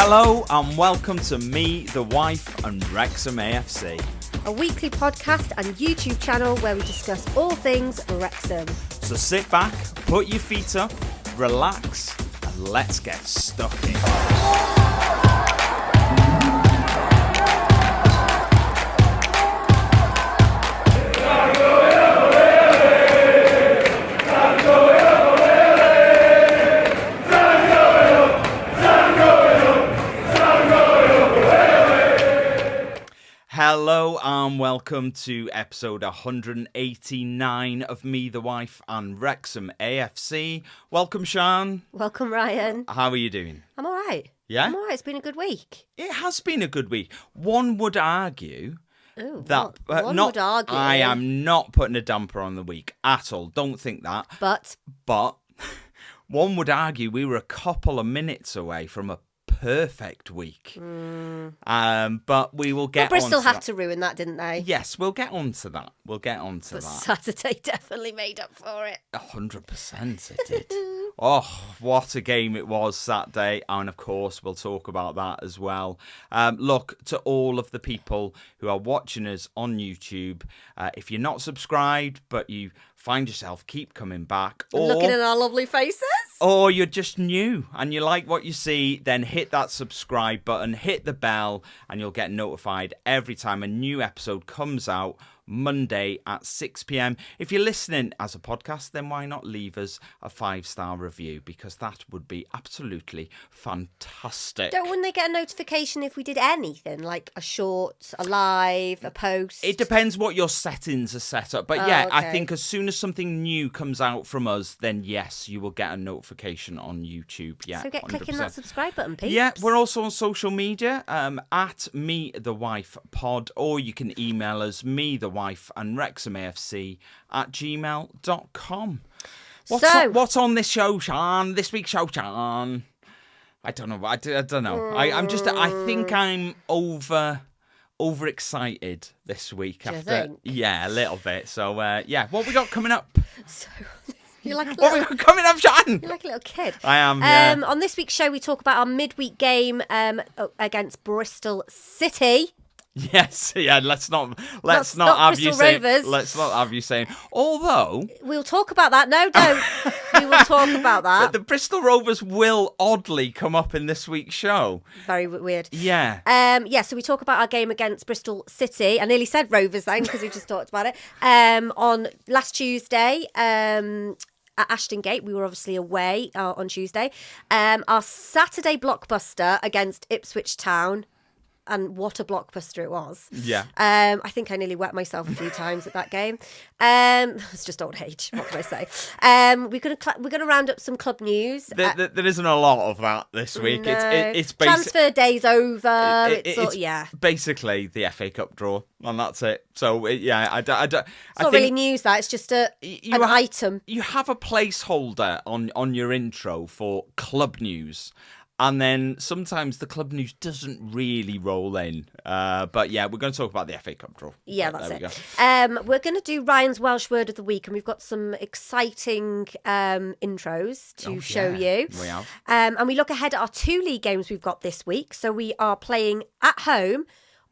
Hello and welcome to Me, the Wife and Wrexham AFC. A weekly podcast and YouTube channel where we discuss all things Wrexham. So sit back, put your feet up, relax and let's get stuck in. Hello and welcome to episode 189 of Me, the Wife and Wrexham AFC. Welcome, Siân. Welcome, Ryan. How are you doing? I'm all right. Yeah? I'm all right. It's been a good week. It has been a good week. One would argue that... One would argue. I am not putting a damper on the week at all. Don't think that. But one would argue we were a couple of minutes away from a perfect week. But we will get on Bristol to had that. to ruin that, didn't they? Yes, we'll get on to that. But Saturday definitely made up for it. 100% it did. Oh, what a game it was Saturday. And of course, we'll talk about that as well. Look, to all of the people who are watching us on YouTube, if you're not subscribed, but you find yourself, keep coming back. Or looking at our lovely faces. Or you're just new and you like what you see, then hit that subscribe button, hit the bell, and you'll get notified every time a new episode comes out Monday at 6 p.m. If you're listening as a podcast, then why not leave us a 5-star review? Because that would be absolutely fantastic. Wouldn't they get a notification if we did anything, like a short, a live, a post? It depends what your settings are set up. But okay. I think as soon as something new comes out from us, then yes, you will get a notification on YouTube. Yeah, so get 100%. clicking that subscribe button, peeps. Yeah, we're also on social media, at Me The Wife Pod, or you can email us, Me The Wife and Wrexham AFC at gmail.com. What's on this show, Siân? This week's show, Siân? I don't know. I don't know. I think I'm overexcited this week. Do you think? Yeah, a little bit. So what we got coming up? So you're like What we got coming up, Siân? You're like a little kid. I am. Yeah. On this week's show, we talk about our midweek game against Bristol City. Yes, yeah. Let's not have Bristol you say. Rovers. Let's not have you saying. Although we'll talk about that. No, don't. We will talk about that. the Bristol Rovers will oddly come up in this week's show. Very weird. Yeah. So we talk about our game against Bristol City. I nearly said Rovers then because we just talked about it. On last Tuesday. At Ashton Gate, we were obviously away on Tuesday. Our Saturday blockbuster against Ipswich Town. And what a blockbuster it was. Yeah. I think I nearly wet myself a few times at that game. It's just old age. What can I say? We're gonna round up some club news. There isn't a lot of that this week. No. It's transfer day's over. It's basically the FA Cup draw, and that's it. So It's not really news. That it's just an item. You have a placeholder on your intro for club news. And then sometimes the club news doesn't really roll in. But yeah, we're going to talk about the FA Cup draw. Yeah, that's it. We're going to do Ryan's Welsh Word of the Week, and we've got some exciting intros to show you. We have. And we look ahead at our 2 league games we've got this week. So we are playing at home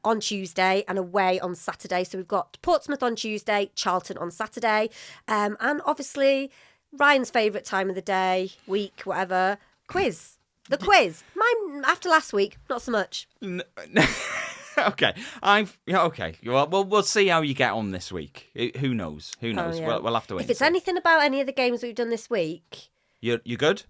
on Tuesday and away on Saturday. So we've got Portsmouth on Tuesday, Charlton on Saturday. And obviously, Ryan's favourite time of the day, week, whatever, quiz. The quiz. Mine, after last week, not so much. Okay. Okay. Well, we'll see how you get on this week. Who knows? Who knows? Oh, yeah. We'll have to wait. If it's anything about any of the games we've done this week... You good?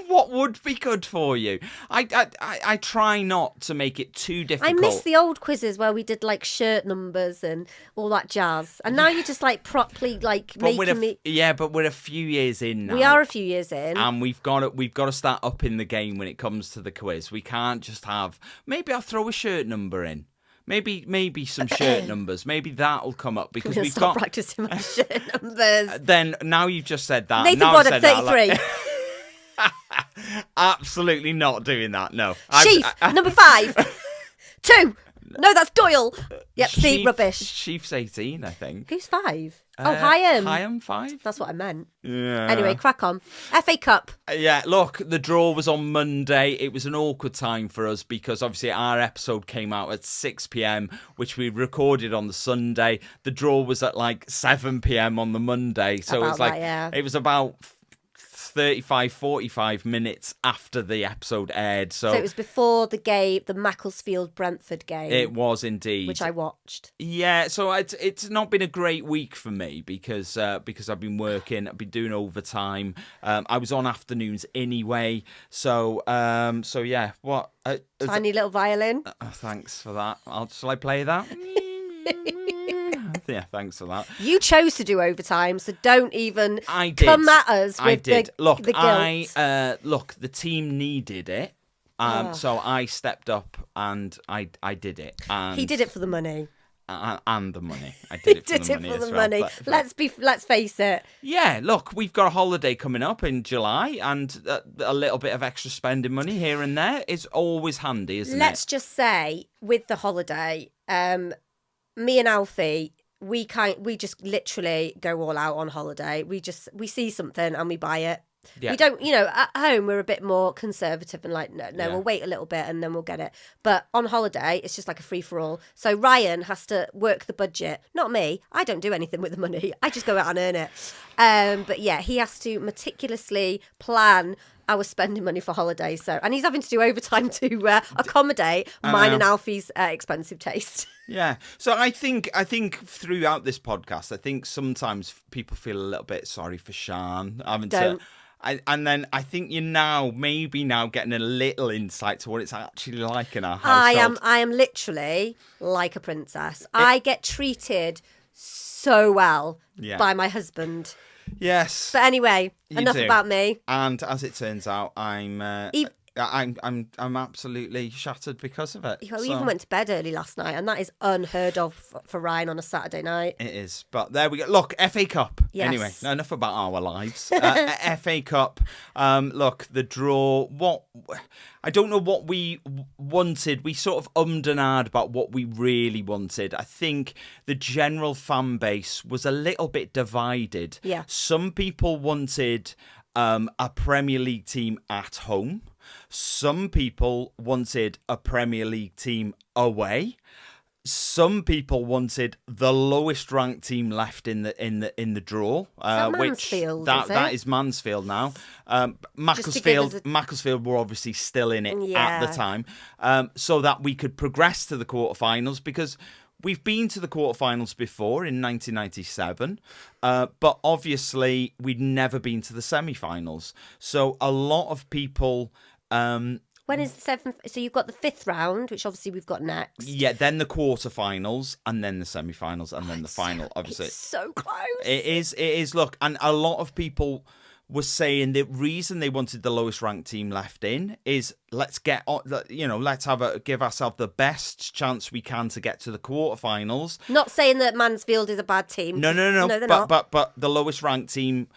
What would be good for you? I try not to make it too difficult. I miss the old quizzes where we did like shirt numbers and all that jazz. And now you're just like properly making me. Yeah, but we're a few years in now. We are a few years in, and we've got to start up in the game when it comes to the quiz. We can't just have. Maybe I'll throw a shirt number in. Maybe some shirt numbers. Maybe that'll come up because we've got practicing my shirt numbers. Then now you've just said that. Nathan now Broadhead 33. Absolutely not doing that. No. Chief, number 5. 2. No, that's Doyle. Yep, see, rubbish. Sheaf's 18, I think. Who's 5? Higham. Higham 5? That's what I meant. Yeah. Anyway, crack on. FA Cup. Yeah, look, the draw was on Monday. It was an awkward time for us because obviously our episode came out at 6 p.m, which we recorded on the Sunday. The draw was at like 7 p.m. on the Monday. So it was like, it was about 45 minutes after the episode aired. So it was before the game, the Macclesfield-Brentford game. It was indeed. Which I watched. Yeah, so it's not been a great week for me because I've been working, I've been doing overtime. I was on afternoons anyway. So yeah, what? Tiny little violin. Thanks for that. Shall I play that? Yeah, thanks for that. You chose to do overtime, so don't even come at us with the guilt. Look, the team needed it, so I stepped up and I did it. And he did it for the money. And the money. I did it for the money. Let's face it. Yeah, look, we've got a holiday coming up in July, and a little bit of extra spending money here and there is always handy, isn't it? Let's just say, with the holiday, me and Alfie, we just literally go all out on holiday. We see something and we buy it. Yeah. We don't, at home we're a bit more conservative and like, no, we'll wait a little bit and then we'll get it. But on holiday, it's just like a free for all. So Ryan has to work the budget. Not me. I don't do anything with the money. I just go out and earn it. But yeah, he has to meticulously plan our spending money for holidays. And he's having to do overtime to accommodate mine and Alfie's expensive taste. Yeah. So I think throughout this podcast, I think sometimes people feel a little bit sorry for Sian and then I think you're now getting a little insight to what it's actually like in our household. I am literally like a princess. I get treated so well by my husband. Yes. But anyway, enough about me. And as it turns out, I'm absolutely shattered because of it. We even went to bed early last night, and that is unheard of for Ryan on a Saturday night. It is, but there we go. Look, FA Cup. Yes. Anyway, enough about our lives. FA Cup. Look, the draw. I don't know what we wanted. We sort of ummed and ahed about what we really wanted. I think the general fan base was a little bit divided. Yeah. Some people wanted a Premier League team at home. Some people wanted a Premier League team away. Some people wanted the lowest ranked team left in the draw, Mansfield, that is Mansfield now. Macclesfield were obviously still in it at the time, so that we could progress to the quarterfinals because we've been to the quarterfinals before in 1997, but obviously we'd never been to the semi-finals. So a lot of people. When is the 7th? So you've got the 5th round, which obviously we've got next. Yeah, then the quarterfinals, and then the semi-finals, and then the final. Obviously, it's so close. It is. Look, and a lot of people were saying the reason they wanted the lowest ranked team left in is let's give ourselves the best chance we can to get to the quarterfinals. Not saying that Mansfield is a bad team. No, they're not. But the lowest ranked team,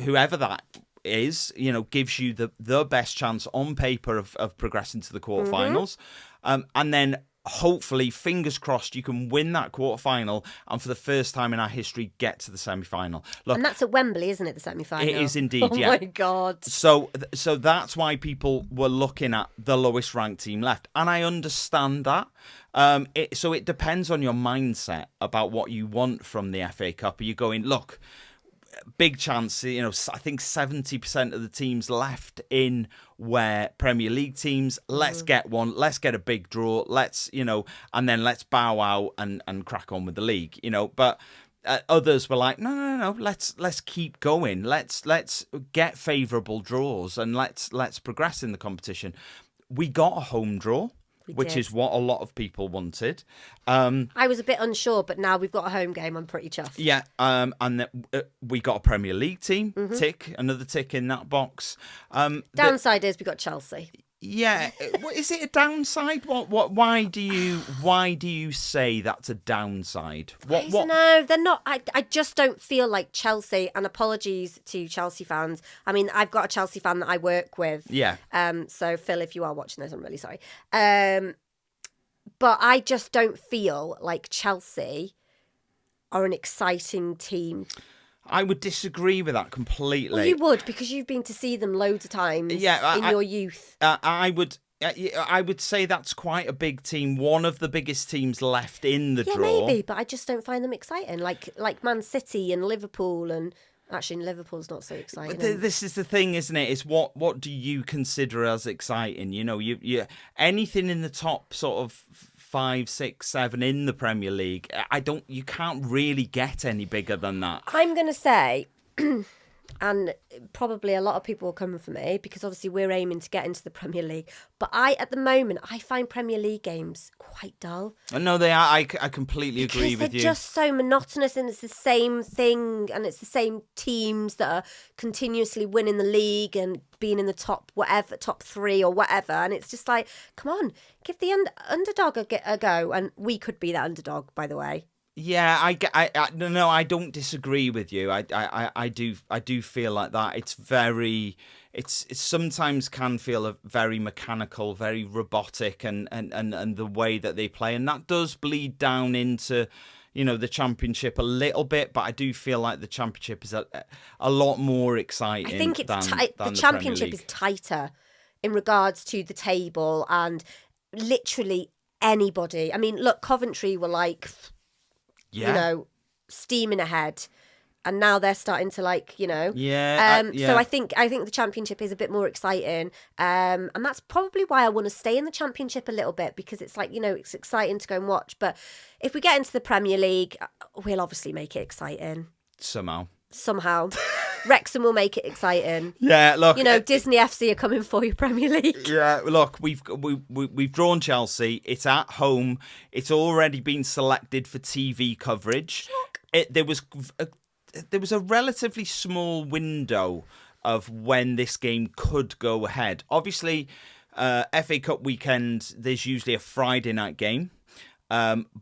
whoever that is, gives you the best chance on paper of progressing to the quarterfinals. And then hopefully, fingers crossed, you can win that quarterfinal and for the first time in our history get to the semi-final. Look, and that's at Wembley, isn't it, the semi-final? It is indeed, Oh my God. So that's why people were looking at the lowest ranked team left. And I understand that. So it depends on your mindset about what you want from the FA Cup. Are you going, look, big chance, I think 70% of the teams left in were Premier League teams. Let's get one. Let's get a big draw. Let's, and then let's bow out and crack on with the league, But others were like, no. Let's keep going. Let's get favourable draws and let's progress in the competition. We got a home draw. Which is what a lot of people wanted. I was a bit unsure, but now we've got a home game. I'm pretty chuffed. Yeah, and we got a Premier League team. Another tick in that box. Downside is we got Chelsea. Yeah, is it a downside? Why do you say that's a downside? No, they're not. I just don't feel like Chelsea. And apologies to Chelsea fans. I mean, I've got a Chelsea fan that I work with. Yeah. So Phil, if you are watching this, I'm really sorry. But I just don't feel like Chelsea are an exciting team. I would disagree with that completely. Well, you would, because you've been to see them loads of times in your youth. I would say that's quite a big team. One of the biggest teams left in the draw. Maybe, but I just don't find them exciting. Like Man City and Liverpool, and actually Liverpool's not so exciting. But this is the thing, isn't it? It's what do you consider as exciting? You know, you anything in the top sort of 5, 6, 7 in the Premier League. You can't really get any bigger than that. I'm going to say, and probably a lot of people will come for me because obviously we're aiming to get into the Premier League. But at the moment, I find Premier League games quite dull. No, they are. I completely agree with you. They're just so monotonous, and it's the same thing, and it's the same teams that are continuously winning the league and being in the top 3 or whatever. And it's just like, come on, give the underdog a go. And we could be that underdog, by the way. Yeah, I don't disagree with you. I do feel like that. It sometimes can feel very mechanical, very robotic, and the way that they play, and that does bleed down into, you know, the Championship a little bit. But I do feel like the Championship is a lot more exciting. I think the Championship is tighter in regards to the table and literally anybody. I mean, look, Coventry were like, you know, steaming ahead, and now they're starting to So I think the Championship is a bit more exciting, and that's probably why I want to stay in the Championship a little bit, because it's like, you know, it's exciting to go and watch. But if we get into the Premier League, we'll obviously make it exciting somehow. Wrexham will make it exciting. Yeah, look, you know, Disney FC are coming for you, Premier League. Yeah, look, we've drawn Chelsea. It's at home. It's already been selected for TV coverage. There was a relatively small window of when this game could go ahead. Obviously, FA Cup weekend, there's usually a Friday night game.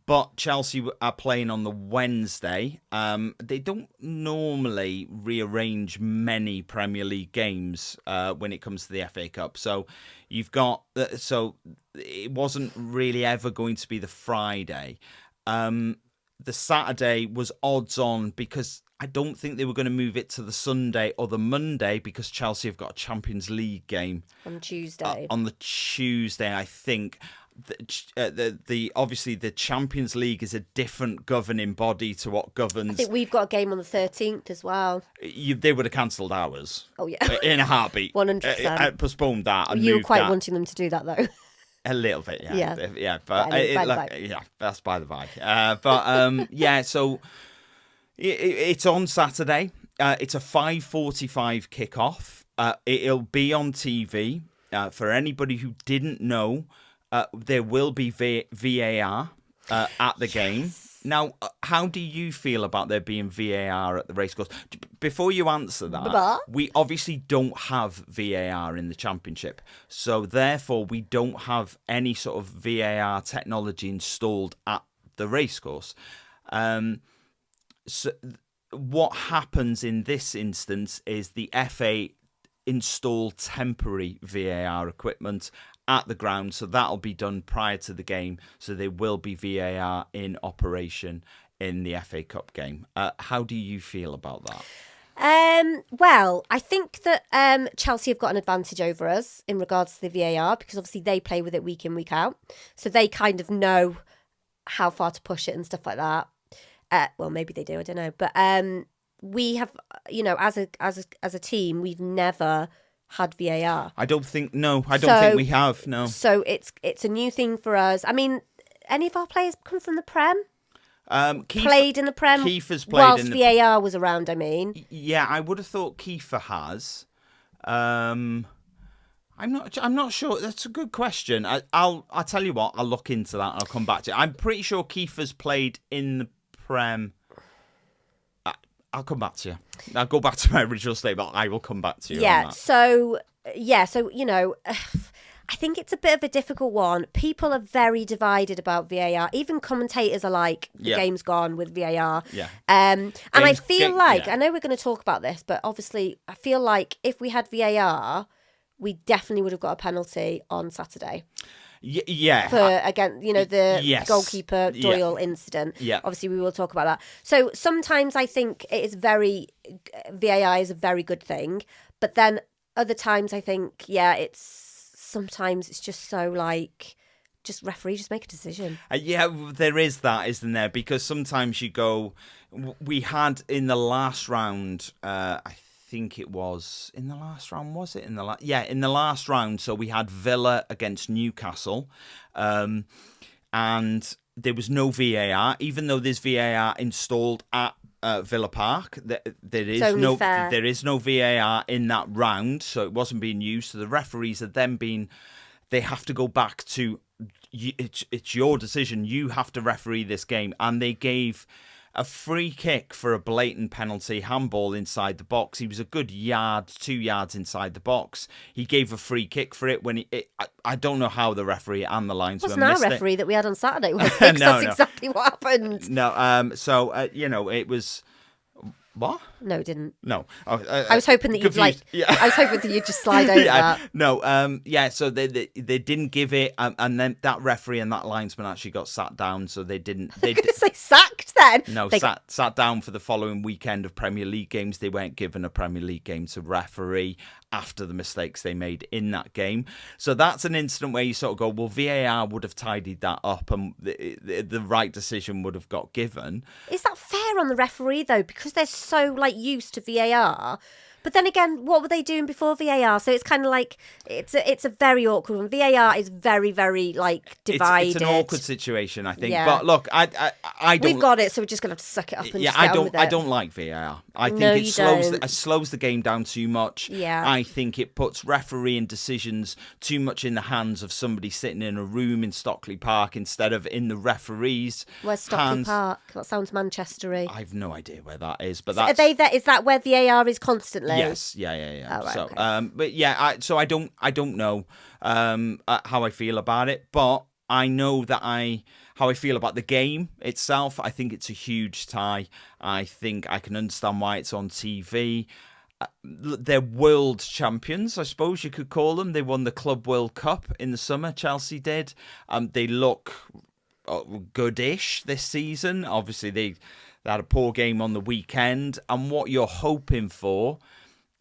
But Chelsea are playing on the Wednesday. They don't normally rearrange many Premier League games when it comes to the FA Cup. So so it wasn't really ever going to be the Friday. The Saturday was odds on because I don't think they were going to move it to the Sunday or the Monday, because Chelsea have got a Champions League game on Tuesday. On the Tuesday, I think. Obviously the Champions League is a different governing body to what governs. I think we've got a game on the 13th as well. They would have cancelled ours. Oh yeah, in a heartbeat. 100%. Postponed that. And you were quite that. wanting them to do that though. A little bit, yeah. Yeah. But that's by the by. So it's on Saturday. It's a 5:45 kickoff. It'll be on TV. For anybody who didn't know. There will be VAR at the game. Now, how do you feel about there being VAR at the Racecourse? Before you answer that, we obviously don't have VAR in the Championship. So, therefore, we don't have any sort of VAR technology installed at the Racecourse. So, what happens in this instance is the FA install temporary VAR equipment at the ground, so that'll be done prior to the game, so there will be VAR in operation in the FA Cup game. How do you feel about that? Well, I think that Chelsea have got an advantage over us in regards to the VAR, because obviously they play with it week in, week out, so they kind of know how far to push it and stuff like that. Well, maybe they do, I don't know, but we have, you know, as a team, we've never had VAR. I don't think we have. No. So it's a new thing for us. I mean, any of our players come from the Prem? Played in the Prem. Kiefer's played whilst in the VAR was around. I mean, yeah, I would have thought Kiefer has. I'm not sure. That's a good question. I'll tell you what. I'll look into that. I'll come back to it. I'm pretty sure Kiefer's played in the Prem. I'll come back to you. I'll go back to my original statement. I will come back to you. Yeah. On that. So you know, I think it's a bit of a difficult one. People are very divided about VAR. Even commentators are like, the game's gone with VAR. Yeah. And I feel like, I know we're going to talk about this, but obviously I feel like if we had VAR, we definitely would have got a penalty on Saturday. Yeah. For again, the Yes. goalkeeper Doyle incident. Yeah. Obviously, we will talk about that. So sometimes I think it is VAR is a very good thing, but then other times I think, sometimes it's just so like, just referee, just make a decision. There is that, isn't there? Because sometimes you go, we had in the last round, I think it was in the last round, was it? In the last round. So we had Villa against Newcastle, and there was no VAR, even though there's VAR installed at Villa Park. There is no VAR in that round, so it wasn't being used. So the referees are then they have to go back to, it's your decision. You have to referee this game, and they gave a free kick for a blatant penalty, handball inside the box. He was a good 2 yards inside the box. He gave a free kick for it when I don't know how the referee and the linesman missed it. Wasn't our referee that we had on Saturday, was it? No, that's exactly what happened. No, it was... What? No, it didn't. No. I was hoping that you'd I was hoping that you'd just slide over that. No, so they didn't give it, and then that referee and that linesman actually got sat down, so they didn't... They say sacked then? No, sat down for the following weekend of Premier League games. They weren't given a Premier League game to referee after the mistakes they made in that game. So that's an incident where you sort of go, well, VAR would have tidied that up and the right decision would have got given. Is that fair on the referee, though? Because they're so, used to VAR. But then again, what were they doing before VAR? So it's kind of like, it's a very awkward one. VAR is very, very, divided. It's an awkward situation, I think. Yeah. But look, I don't... We've got it, so we're just going to have to suck it up and just get on with it. I don't like VAR. I think it slows the game down too much. Yeah. I think it puts refereeing decisions too much in the hands of somebody sitting in a room in Stockley Park instead of in the referees' Where's Stockley Park? That sounds Manchester-y. I've no idea where that is, but that's... Is that where VAR is constantly? Yes, yeah. Oh, right, so, okay. But yeah, I don't know how I feel about it, but I know that how I feel about the game itself. I think it's a huge tie. I think I can understand why it's on TV. They're world champions, I suppose you could call them. They won the Club World Cup in the summer. Chelsea did. They look goodish this season. Obviously, they had a poor game on the weekend, and what you're hoping for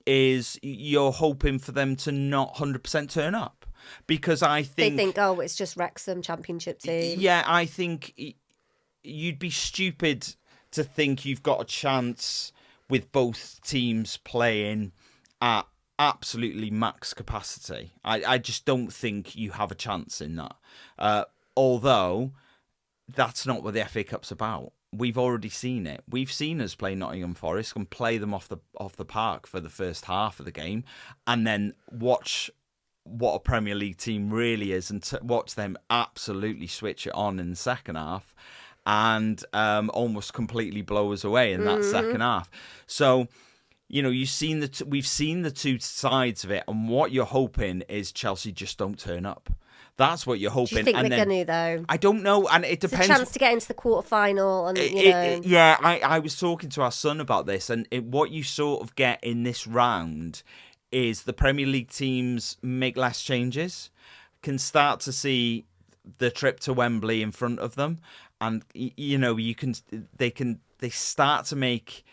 is for them to not 100% turn up, because I think they think, it's just Wrexham Championship team. Yeah, I think you'd be stupid to think you've got a chance with both teams playing at absolutely max capacity. I just don't think you have a chance in that. Although that's not what the FA Cup's about. We've already seen it. We've seen us play Nottingham Forest and play them off the park for the first half of the game, and then watch what a Premier League team really is, and watch them absolutely switch it on in the second half, and almost completely blow us away in that second half. So, we've seen the two sides of it, and what you're hoping is Chelsea just don't turn up. That's what you're hoping. Do you think they're going to, though? I don't know, and it depends. It's a chance to get into the quarterfinal, and yeah, I was talking to our son about this, and what you sort of get in this round is the Premier League teams make less changes, can start to see the trip to Wembley in front of them, and they start to make,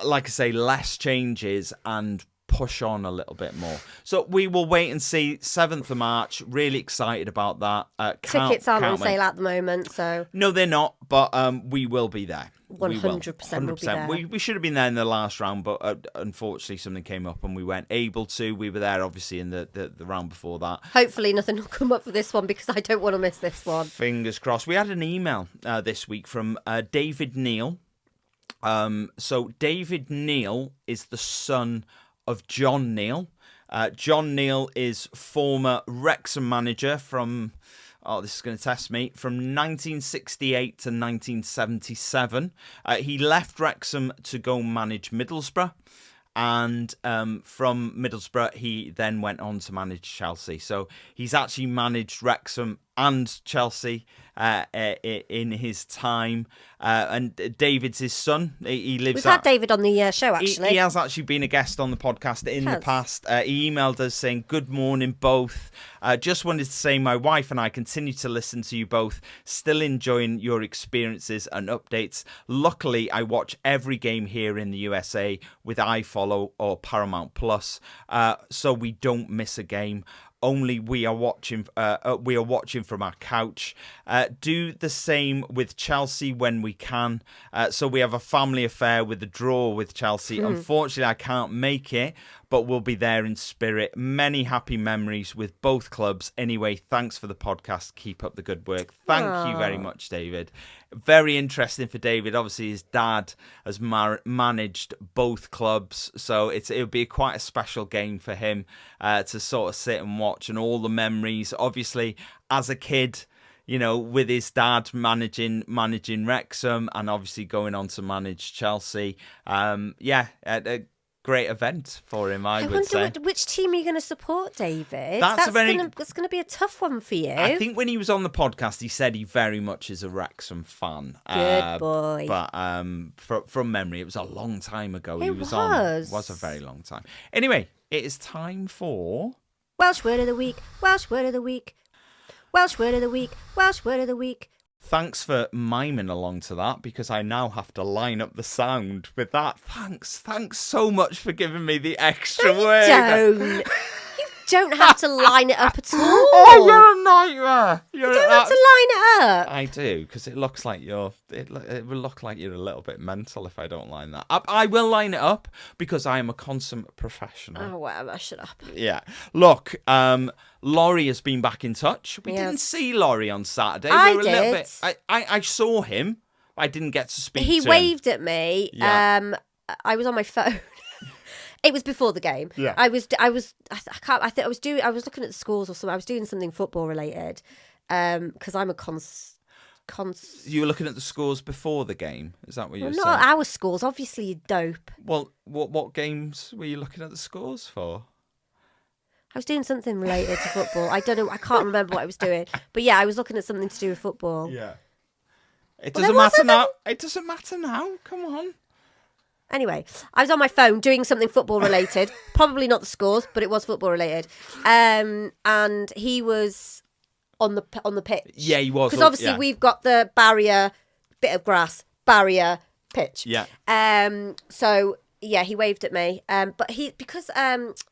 like I say, less changes and push on a little bit more. So we will wait and see. 7th of March, really excited about that. Tickets aren't on sale at the moment, so... No, they're not, but we will be there. 100% will be there. We should have been there in the last round, but unfortunately something came up and we weren't able to. We were there, obviously, in the round before that. Hopefully nothing will come up for this one, because I don't want to miss this one. Fingers crossed. We had an email this week from David Neal. So David Neal is the son of John Neal. John Neal is former Wrexham manager from, this is going to test me, from 1968 to 1977. He left Wrexham to go manage Middlesbrough, and from Middlesbrough he then went on to manage Chelsea. So he's actually managed Wrexham and Chelsea in his time. And David's his son. He lives. We've had David on the show, actually. He has actually been a guest on the podcast in the past. He emailed us saying, "Good morning, both. Just wanted to say my wife and I continue to listen to you both. Still enjoying your experiences and updates. Luckily, I watch every game here in the USA with iFollow or Paramount Plus, so we don't miss a game. Only we are watching from our couch. Do the same with Chelsea when we can. So we have a family affair with the draw with Chelsea. Unfortunately, I can't make it, but we'll be there in spirit. Many happy memories with both clubs. Anyway, thanks for the podcast. Keep up the good work." Thank you very much, David. Very interesting for David. Obviously, his dad has managed both clubs, so it'll be quite a special game for him to sort of sit and watch, and all the memories. Obviously, as a kid, with his dad managing Wrexham, and obviously going on to manage Chelsea. A great event for him, I would say. Which team are you going to support, David? That's going to be a tough one for you. I think when he was on the podcast, he said he very much is a Wrexham fan. Good boy. But from memory, it was a long time ago. It was a very long time. Anyway, it is time for Welsh Word of the Week. Welsh Word of the Week. Welsh Word of the Week. Welsh Word of the Week. Thanks for miming along to that, because I now have to line up the sound with that. Thanks so much for giving me the extra word. You don't have to line it up at all. Oh, you're a nightmare. You don't have to line it up. I do, because it looks like it will look like you're a little bit mental if I don't line that up. I will line it up because I am a consummate professional. Oh, whatever. Shut up. Yeah. Look, Laurie has been back in touch. We didn't see Laurie on Saturday. I we were did. A little bit, I saw him. I didn't get to speak to him. He waved at me. Yeah. I was on my phone. It was before the game. Yeah. I was looking at the scores or something. I was doing something football related. Because I'm a You were looking at the scores before the game? Is that what you were saying? Not our scores. Obviously, you dope. Well, what games were you looking at the scores for? I was doing something related to football. I don't know. I can't remember what I was doing. But yeah, I was looking at something to do with football. Yeah. It doesn't matter now. It doesn't matter now. Come on. Anyway, I was on my phone doing something football related. Probably not the scores, but it was football related. And he was on the pitch. Yeah, he was. Because obviously we've got the barrier, bit of grass, barrier, pitch. Yeah. So yeah, he waved at me. But because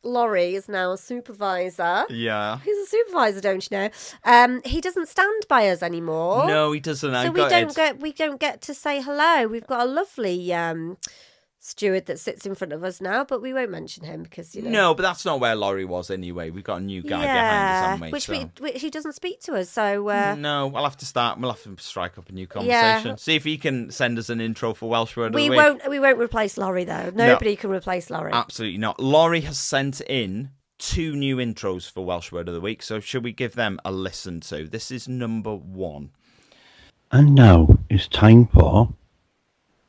Laurie is now a supervisor. Yeah. He's a supervisor, don't you know? He doesn't stand by us anymore. No, he doesn't. So we don't get to say hello. We've got a lovely steward that sits in front of us now, but we won't mention him because No, but that's not where Laurie was anyway. We've got a new guy behind us, haven't we? Which he doesn't speak to us. So no, we'll have to strike up a new conversation. Yeah. See if he can send us an intro for Welsh Word of the Week. We won't replace Laurie though. Nobody can replace Laurie. Absolutely not. Laurie has sent in 2 new intros for Welsh Word of the Week, so should we give them a listen to? This is number 1. And now it's time for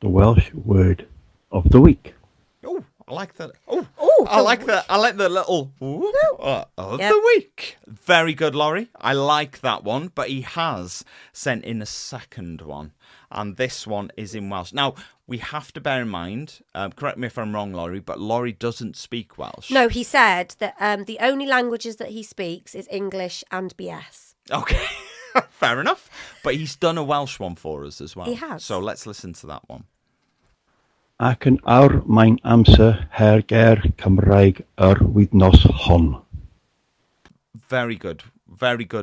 the Welsh Word of the Week. Oh, I like that. I like that. I like the little of the week. Very good, Laurie. I like that one. But he has sent in a second one, and this one is in Welsh. Now we have to bear in mind. Correct me if I'm wrong, Laurie, but Laurie doesn't speak Welsh. No, he said that the only languages that he speaks is English and BS. Okay, fair enough. But he's done a Welsh one for us as well. He has. So let's listen to that one. Ac yn awr mae'n amser her ger Cymraeg wythnos hon. Very good,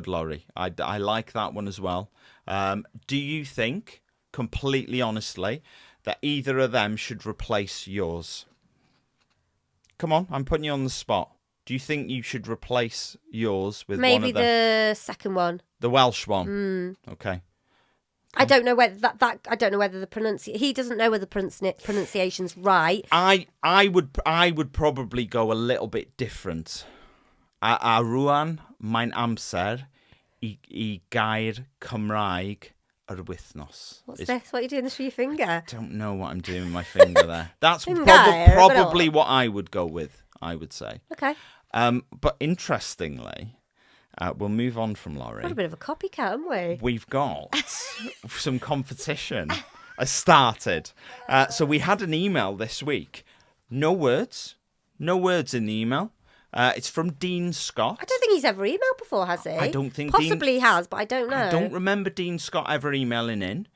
Laurie. I like that one as well. Do you think, completely honestly, that either of them should replace yours? Come on, I'm putting you on the spot. Do you think you should replace yours with one of them? Maybe the second one. The Welsh one? Okay. I don't know whether I don't know whether the pronunciation. He doesn't know whether the pronunciation's right. I would probably go a little bit different. A rwan mae'n amser I gair Cymraeg wythnos. What's this? What are you doing this with your finger? I don't know what I'm doing with my finger there. That's probably what I would go with, I would say. Okay. But interestingly, We'll move on from Laurie. What a bit of a copycat, haven't we? We've got some competition has started. So we had an email this week. No words in the email. It's from Dean Scott. I don't think he's ever emailed before, has he? I don't think Possibly he has, but I don't know. I don't remember Dean Scott ever emailing in.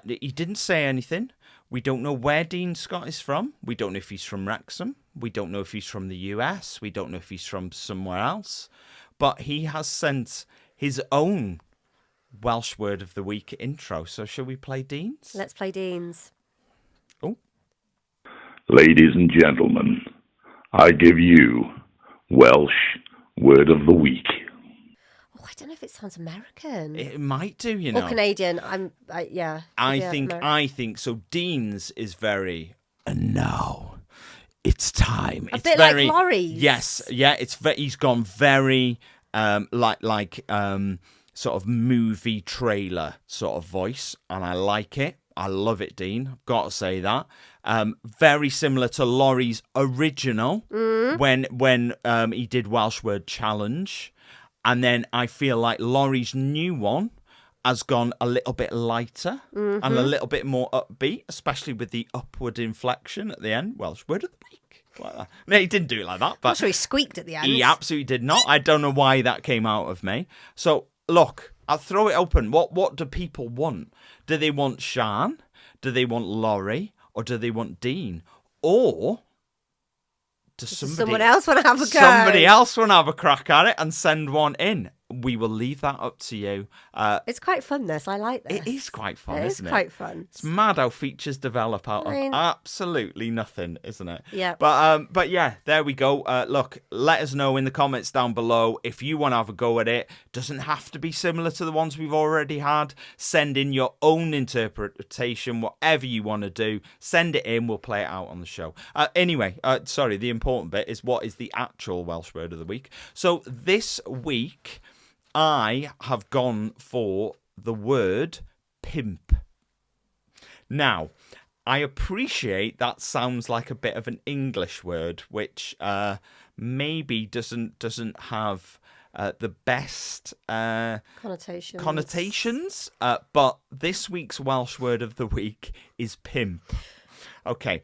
He didn't say anything. We don't know where Dean Scott is from. We don't know if he's from Wrexham. We don't know if he's from the US. We don't know if he's from somewhere else. But he has sent his own Welsh Word of the Week intro. So shall we play Dean's? Let's play Dean's. Oh. Ladies and gentlemen, I give you Welsh Word of the Week. Oh, I don't know if it sounds American. It might do, you know. Or Canadian. I think so. Dean's is very, and now it's time. A It's bit very, like Laurie's. Yes, yeah. He's gone very like sort of movie trailer sort of voice, and I like it. I love it, Dean. I've got to say that. Very similar to Laurie's original when he did Welsh Word Challenge. And then I feel like Laurie's new one has gone a little bit lighter and a little bit more upbeat, especially with the upward inflection at the end. Welsh Word of the Week. Like that. No, he didn't do it like that. But I'm sure he squeaked at the end. He absolutely did not. I don't know why that came out of me. So, look, I'll throw it open. What do people want? Do they want Siân? Do they want Laurie? Or do they want Dean? Or does someone else want to have a go? Somebody else want to have a crack at it and send one in. We will leave that up to you. It's quite fun, this. I like this. It is quite fun, isn't it? It is quite fun. It's mad how features develop out of absolutely nothing, isn't it? Yeah. But yeah, there we go. Look, let us know in the comments down below if you want to have a go at it. Doesn't have to be similar to the ones we've already had. Send in your own interpretation, whatever you want to do. Send it in. We'll play it out on the show. Anyway, sorry, the important bit is what is the actual Welsh Word of the Week. So this week, I have gone for the word pimp. Now, I appreciate that sounds like a bit of an English word, which maybe doesn't have the best connotations. But this week's Welsh Word of the Week is pimp. Okay.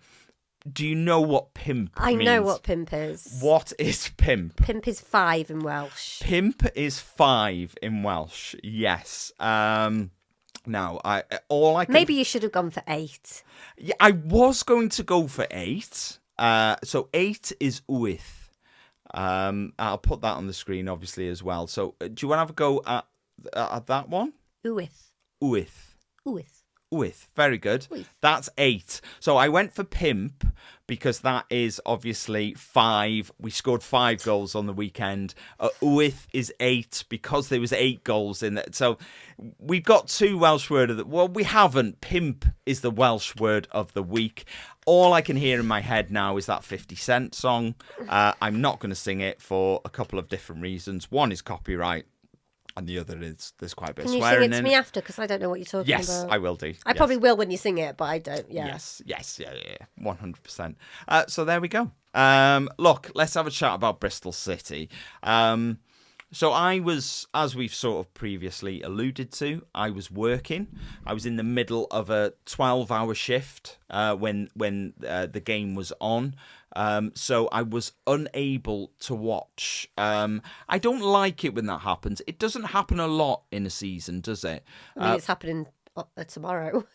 Do you know what pimp means? I know what pimp is. What is pimp? Pimp is 5 in Welsh. Pimp is 5 in Welsh. Yes. Now, Maybe you should have gone for 8. Yeah, I was going to go for 8. So 8 is wyth. I'll put that on the screen, obviously, as well. So do you want to have a go at that one? Wyth. Wyth. Wyth. Wyth, very good. Wyth. That's 8. So I went for pimp because that is obviously 5. We scored 5 goals on the weekend. Wyth is 8 because there was 8 goals in it. So we've got 2 Welsh word of the... Well, we haven't. Pimp is the Welsh word of the week. All I can hear in my head now is that 50 Cent song. I'm not going to sing it for a couple of different reasons. One is copyright. And the other is there's quite a bit of swearing in. Can you sing it to me after? Because I don't know what you're talking about. Yes, I will do. I probably will when you sing it, but I don't. Yeah. Yes, yeah, 100%. So there we go. Look, let's have a chat about Bristol City. So I was, as we've sort of previously alluded to, I was working. I was in the middle of a 12-hour shift when the game was on. So I was unable to watch. I don't like it when that happens. It doesn't happen a lot in a season, does it? I mean, it's happening tomorrow.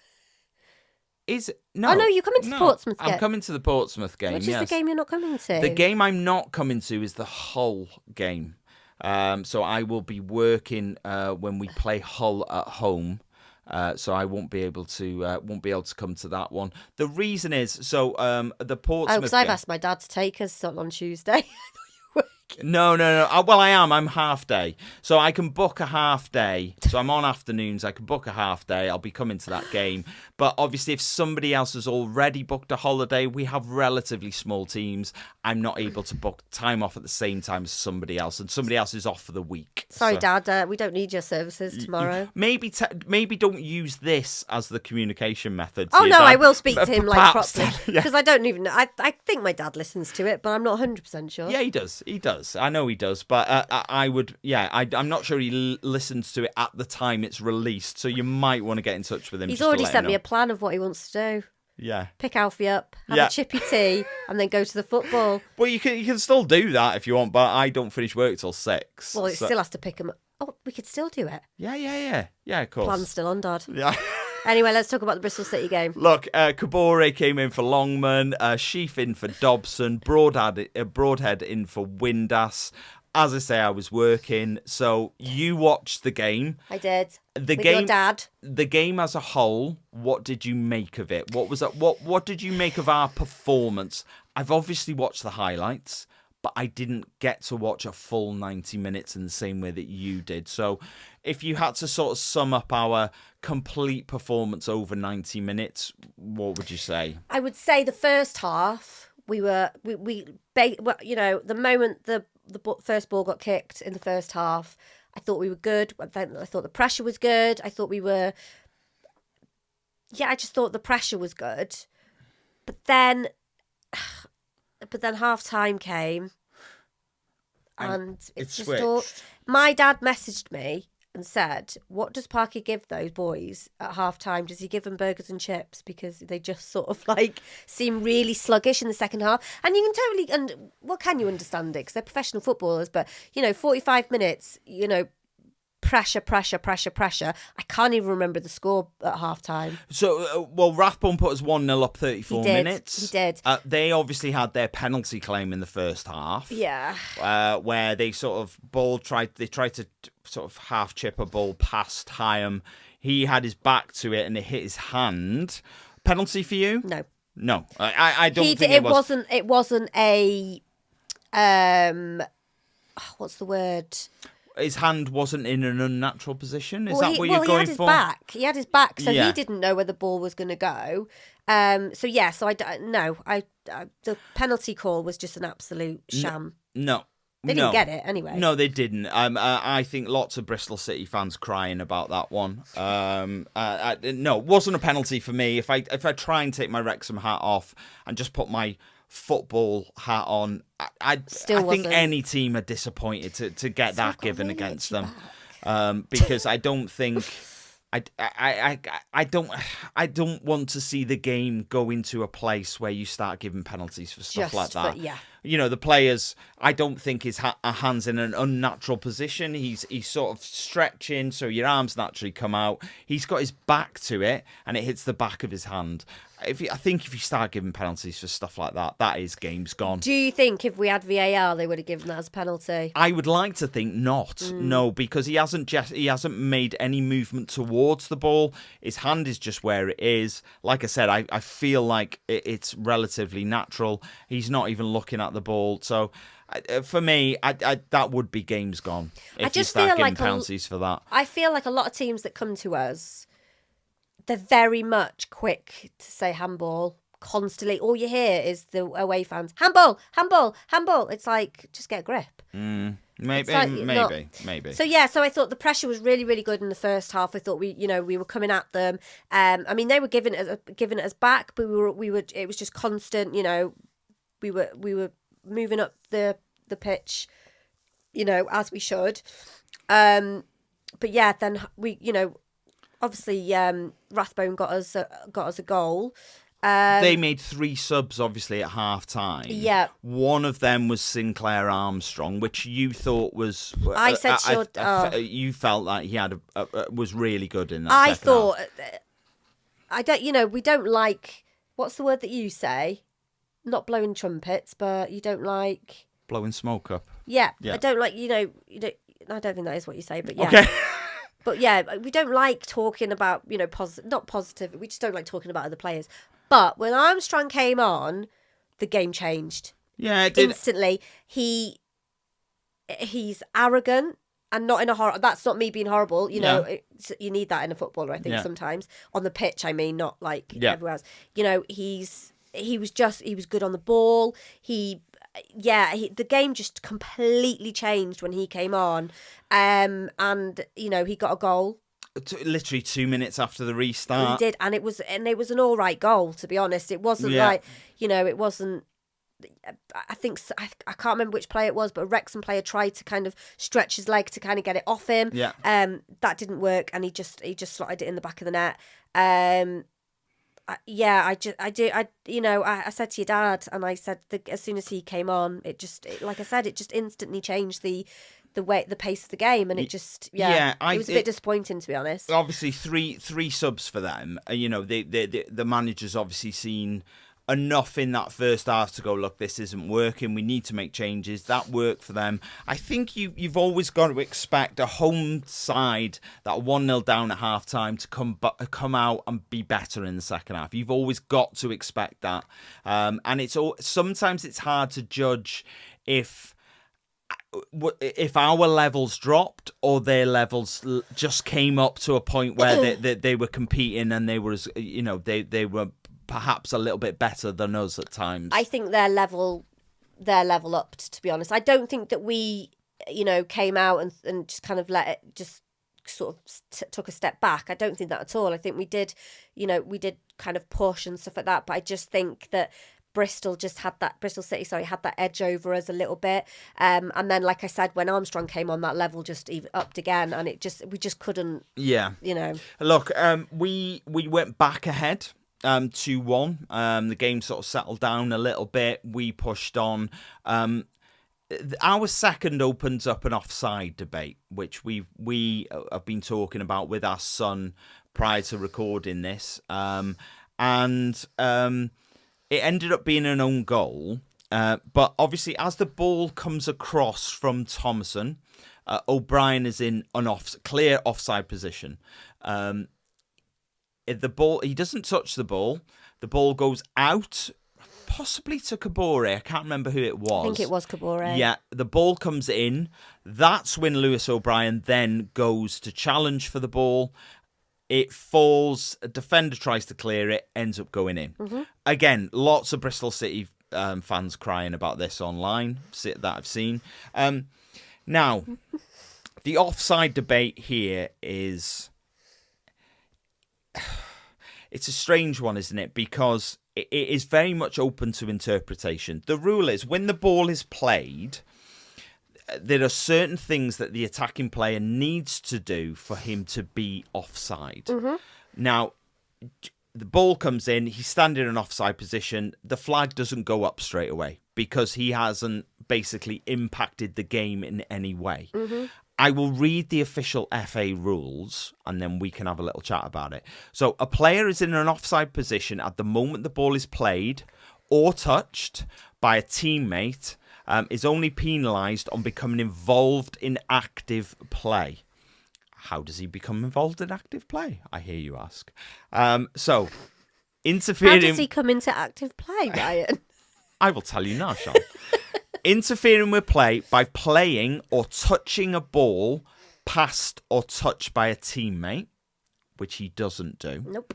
Is it? No. Oh, no, you're coming to the Portsmouth game. I'm coming to the Portsmouth game, Which is the game you're not coming to? The game I'm not coming to is the Hull game. So I will be working when we play Hull at home. So I won't be able to come to that one. The reason is the Portsmouth. Oh, because I've asked my dad to take us on Tuesday. No. Well, I am. I'm half day, so I can book a half day. So I'm on afternoons. I can book a half day. I'll be coming to that game. But obviously, if somebody else has already booked a holiday, we have relatively small teams. I'm not able to book time off at the same time as somebody else, and somebody else is off for the week. Sorry, Dad. We don't need your services tomorrow. Maybe don't use this as the communication method. Oh no, I will speak to him properly because I don't even know. I think my dad listens to it, but I'm not 100% sure. Yeah, he does. does. I know he does. But I would, I'm not sure he listens to it at the time it's released. So you might want to get in touch with him. He's just already to let sent him me know. a plan of what he wants to do. Yeah. Pick Alfie up, have a chippy tea, and then go to the football. Well, you can still do that if you want, but I don't finish work till 6. Well, it still has to pick him up. Oh, we could still do it. Yeah, of course. Plan's still on, Dad. Yeah. Anyway, let's talk about the Bristol City game. Look, Kabore came in for Longman, Sheaf in for Dobson, Broadhead in for Windass. As I say, I was working, so you watched the game. I did. The With game, your dad. The game as a whole, what did you make of it? What was that? What did you make of our performance? I've obviously watched the highlights, but I didn't get to watch a full 90 minutes in the same way that you did. So if you had to sort of sum up our complete performance over 90 minutes, what would you say? I would say the first half, the moment the first ball got kicked in the first half, I thought we were good. I thought the pressure was good. I thought we were... Yeah, I just thought the pressure was good. But then half-time came and it just all... My dad messaged me and said, what does Parky give those boys at half-time? Does he give them burgers and chips? Because they just sort of seem really sluggish in the second half. And you can totally... And what can you understand it? Because they're professional footballers. But, 45 minutes, pressure. I can't even remember the score at half-time. So, Rathbone put us 1-0 up 34 minutes. He did. They obviously had their penalty claim in the first half. Yeah. Where they sort of tried to sort of half chip a ball past Hyam. He had his back to it and it hit his hand. Penalty for you? No. I don't think it was. It wasn't a... what's the word? His hand wasn't in an unnatural position. Is that what you're going for? He had his back. He had his back, so he didn't know where the ball was going to go. The penalty call was just an absolute sham. No. They didn't get it anyway. No, they didn't. I think lots of Bristol City fans crying about that one. No, it wasn't a penalty for me. If I try and take my Wrexham hat off and just put my football hat on, I think any team are disappointed to get that given against them, because I don't think I don't want to see the game go into a place where you start giving penalties for stuff like that. The players, I don't think his hand's in an unnatural position. He's sort of stretching, so your arms naturally come out. He's got his back to it, and it hits the back of his hand. I think if you start giving penalties for stuff like that, that is game's gone. Do you think if we had VAR, they would have given that as a penalty? I would like to think not. No, because he hasn't made any movement towards the ball. His hand is just where it is. Like I said, I feel like it's relatively natural. He's not even looking at the ball. So for me, that would be game's gone if you start giving penalties for that. I feel like a lot of teams that come to us, they're very much quick to say handball constantly. All you hear is the away fans, handball. It's like, just get a grip. Maybe. So I thought the pressure was really, really good in the first half. I thought we were coming at them. They were giving it us back, but we were. It was just constant. We were moving up the pitch, as we should. Then we, obviously, Rathbone got us a goal. They made 3 subs, obviously, at half-time. Yeah. One of them was Sinclair Armstrong, which you thought was... I said you felt like he had was really good in that second half. We don't like... What's the word that you say? Not blowing trumpets, but you don't like... Blowing smoke up. Yeah. I don't like, I don't think that is what you say, but yeah. Okay. But yeah, we don't like talking about, not positive. We just don't like talking about other players. But when Armstrong came on, the game changed. Yeah, it did. Instantly. He's arrogant and not in a horrible... That's not me being horrible. You need that in a footballer, I think, sometimes. On the pitch, I mean, not like everywhere else. He was good on the ball. The game just completely changed when he came on. He got a goal. Literally 2 minutes after the restart. He did, and it was an all right goal, to be honest. It wasn't it wasn't I think I can't remember which player it was, but a Wrexham player tried to kind of stretch his leg to kind of get it off him. Yeah. That didn't work, and he just slotted it in the back of the net. I said to your dad, and I said as soon as he came on, like I said, it just instantly changed the pace of the game, and it just it was a bit disappointing, to be honest. Obviously, three subs for them. The manager's obviously seen enough in that first half to go, look, this isn't working. We need to make changes. That worked for them. I think you've always got to expect a home side that 1-0 down at half time to come out and be better in the second half. You've always got to expect that, and sometimes it's hard to judge if our levels dropped or their levels just came up to a point where they were competing and they were, they were perhaps a little bit better than us at times. I think they're level upped, to be honest. I don't think that we, came out and just kind of let it just sort of took a step back. I don't think that at all. I think we did kind of push and stuff like that, but I just think that Bristol City had that edge over us a little bit, and then, like I said, when Armstrong came on, that level just even upped again, and we just couldn't. Yeah, Look, we went back ahead 2-1. The game sort of settled down a little bit. We pushed on. Our second opens up an offside debate, which we have been talking about with our son prior to recording this, and it ended up being an own goal, but obviously as the ball comes across from Thomason, O'Brien is in an clear offside position. He doesn't touch the ball. The ball goes out, possibly to Kabore. I can't remember who it was. I think it was Kabore. Yeah, the ball comes in. That's when Lewis O'Brien then goes to challenge for the ball. It falls, a defender tries to clear it, ends up going in. Mm-hmm. Again, lots of Bristol City fans crying about this online that I've seen. Now, the offside debate here is... It's a strange one, isn't it? Because it is very much open to interpretation. The rule is when the ball is played, there are certain things that the attacking player needs to do for him to be offside. Mm-hmm. Now, the ball comes in, he's standing in an offside position. The flag doesn't go up straight away because he hasn't basically impacted the game in any way. Mm-hmm. I will read the official FA rules and then we can have a little chat about it. So a player is in an offside position at the moment the ball is played or touched by a teammate, is only penalised on becoming involved in active play. How does he become involved in active play? I hear you ask. So, interfering... How does he come into active play, Ryan? I will tell you now, Sean. Interfering with play by playing or touching a ball passed or touched by a teammate, which he doesn't do. Nope.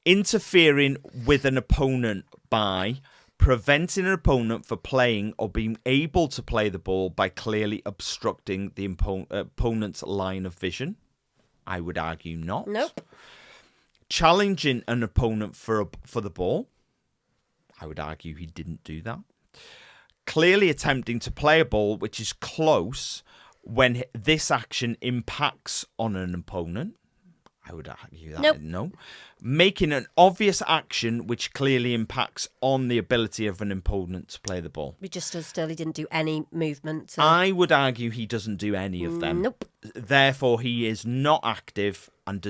Interfering with an opponent by preventing an opponent from playing or being able to play the ball by clearly obstructing the opponent's line of vision. I would argue not. Nope. Challenging an opponent for the ball. I would argue he didn't do that. Clearly attempting to play a ball which is close when this action impacts on an opponent. I would argue that. Nope. No. Making an obvious action which clearly impacts on the ability of an opponent to play the ball. We just stood still. He didn't do any movement. So. I would argue he doesn't do any of them. Nope. Therefore, he is not active and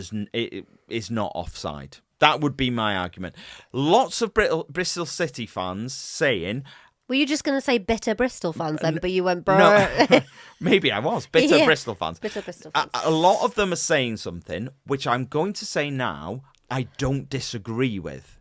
is not offside. That would be my argument. Lots of Bristol City fans saying... Were you just going to say bitter Bristol fans then, but you went... Bro. No, maybe I was. Bitter Bristol fans. Bitter Bristol fans. A lot of them are saying something, which I'm going to say now, I don't disagree with.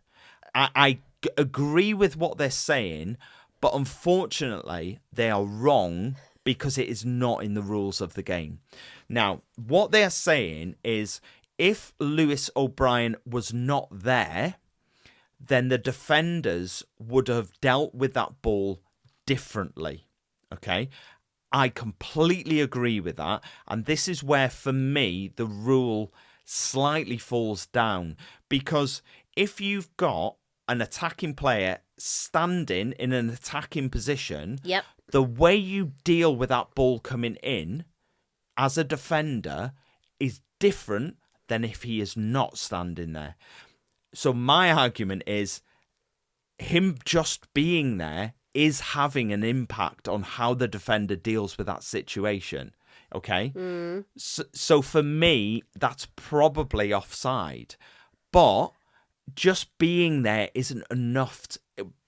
I agree with what they're saying, but unfortunately, they are wrong because it is not in the rules of the game. Now, what they're saying is, if Lewis O'Brien was not there... then the defenders would have dealt with that ball differently, okay? I completely agree with that, and this is where, for me, the rule slightly falls down, because if you've got an attacking player standing in an attacking position, Yep. the way you deal with that ball coming in as a defender is different than if he is not standing there. So my argument is him just being there is having an impact on how the defender deals with that situation. Okay? So for me, that's probably offside. But just being there isn't enough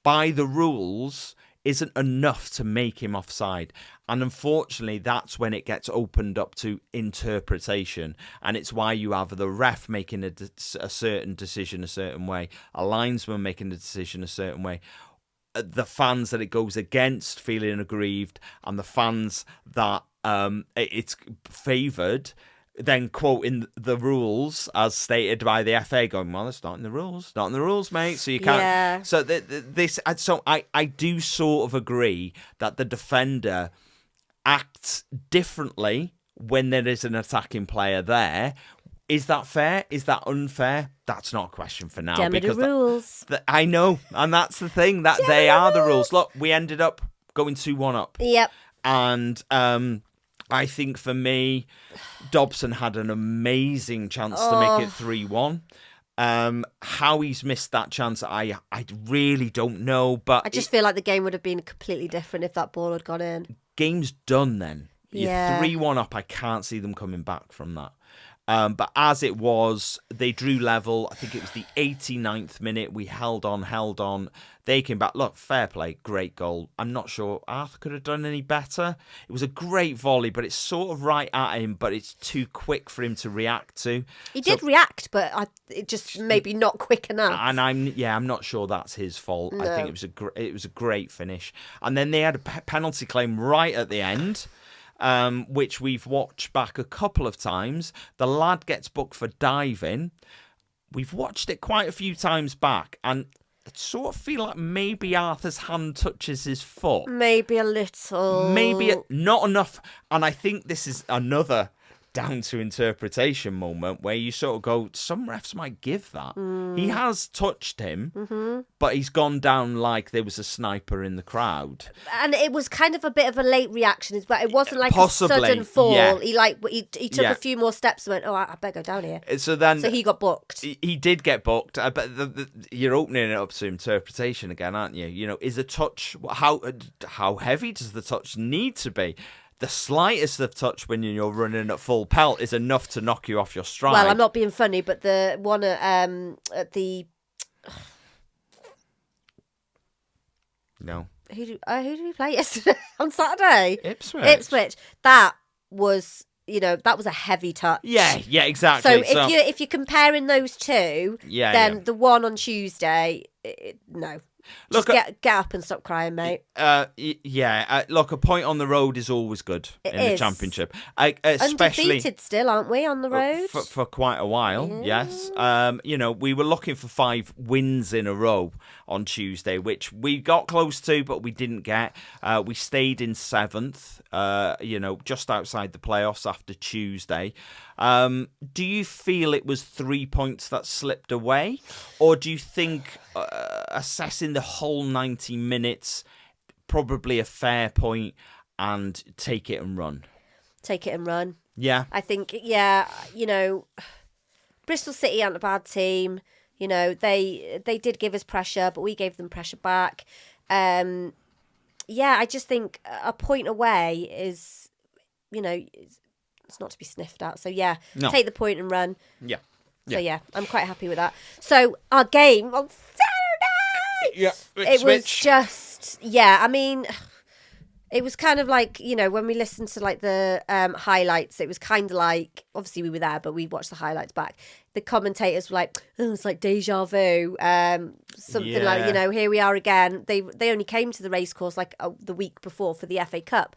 by the rules, isn't enough to make him offside. And unfortunately, that's when it gets opened up to interpretation. And it's why you have the ref making a certain decision a certain way, a linesman making a decision a certain way, the fans that it goes against feeling aggrieved, and the fans that it's favoured then quoting the rules as stated by the FA, going, well, it's not in the rules, mate. So you can't. Yeah. So I do sort of agree that the defender acts differently when there is an attacking player there. Is that fair? Is that unfair? That's not a question for now. Damn it, the rules. I know, and that's the thing, that they are the rules. Look, we ended up going 2-1 up. Yep. And I think for me, Dobson had an amazing chance to make it 3-1. How he's missed that chance, I really don't know. But I just feel like the game would have been completely different if that ball had gone in. Game's done then. Yeah. You're 3-1 up. I can't see them coming back from that. But as it was, they drew level. I think it was the 89th minute. We held on. They came back. Look, fair play. Great goal. I'm not sure Arthur could have done any better. It was a great volley, but it's sort of right at him, but it's too quick for him to react to. He did react, but it just maybe not quick enough. And I'm not sure that's his fault. No. I think it was a great finish. And then they had a penalty claim right at the end. Which we've watched back a couple of times. The lad gets booked for diving. We've watched it quite a few times back, and I sort of feel like maybe Arthur's hand touches his foot. Maybe a little. Maybe not enough. And I think this is another down to interpretation moment where you sort of go, some refs might give that. He has touched him, but he's gone down like there was a sniper in the crowd. And it was kind of a bit of a late reaction, but it wasn't like Possibly, a sudden fall. yeah. He took a few more steps and went, I better go down here. So he got booked. He did get booked, but you're opening it up to interpretation again, aren't you? You know, is a touch, how heavy does the touch need to be? The slightest of touch when you're running at full pelt is enough to knock you off your stride. Well, I'm not being funny, but the one at the... No. Who did we play yesterday on Saturday? Ipswich. That was... that was a heavy touch. Yeah, exactly. So if you're comparing those two, then the one on Tuesday, no. Just get up and stop crying, mate. Look, a point on the road is always good the Championship. Especially undefeated still, aren't we, on the road? For quite a while, yes. We were looking for 5 wins in a row on Tuesday, which we got close to, but we didn't get. We stayed in 7th, just outside the playoffs after Tuesday. Do you feel it was 3 points that slipped away? Or do you think assessing the whole 90 minutes, probably a fair point, and take it and run? Take it and run. Yeah. I think, Bristol City aren't a bad team. They did give us pressure, but we gave them pressure back. I just think a point away is, it's not to be sniffed at. So, take the point and run. Yeah. So, I'm quite happy with that. So, our game on Saturday, it was just, it was kind of like, when we listened to like the highlights, it was kind of like, obviously we were there, but we watched the highlights back. The commentators were like, it's like deja vu, something like, here we are again. They only came to the racecourse like the week before for the FA Cup.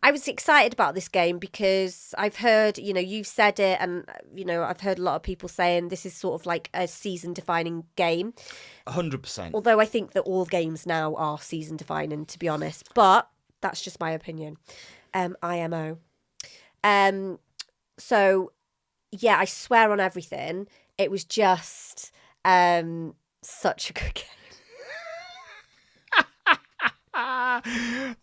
I was excited about this game because I've heard, you've said it, and, I've heard a lot of people saying this is sort of like a season-defining game. 100%. Although I think that all games now are season-defining, to be honest. But that's just my opinion. IMO. So, I swear on everything. It was just... Such a good game.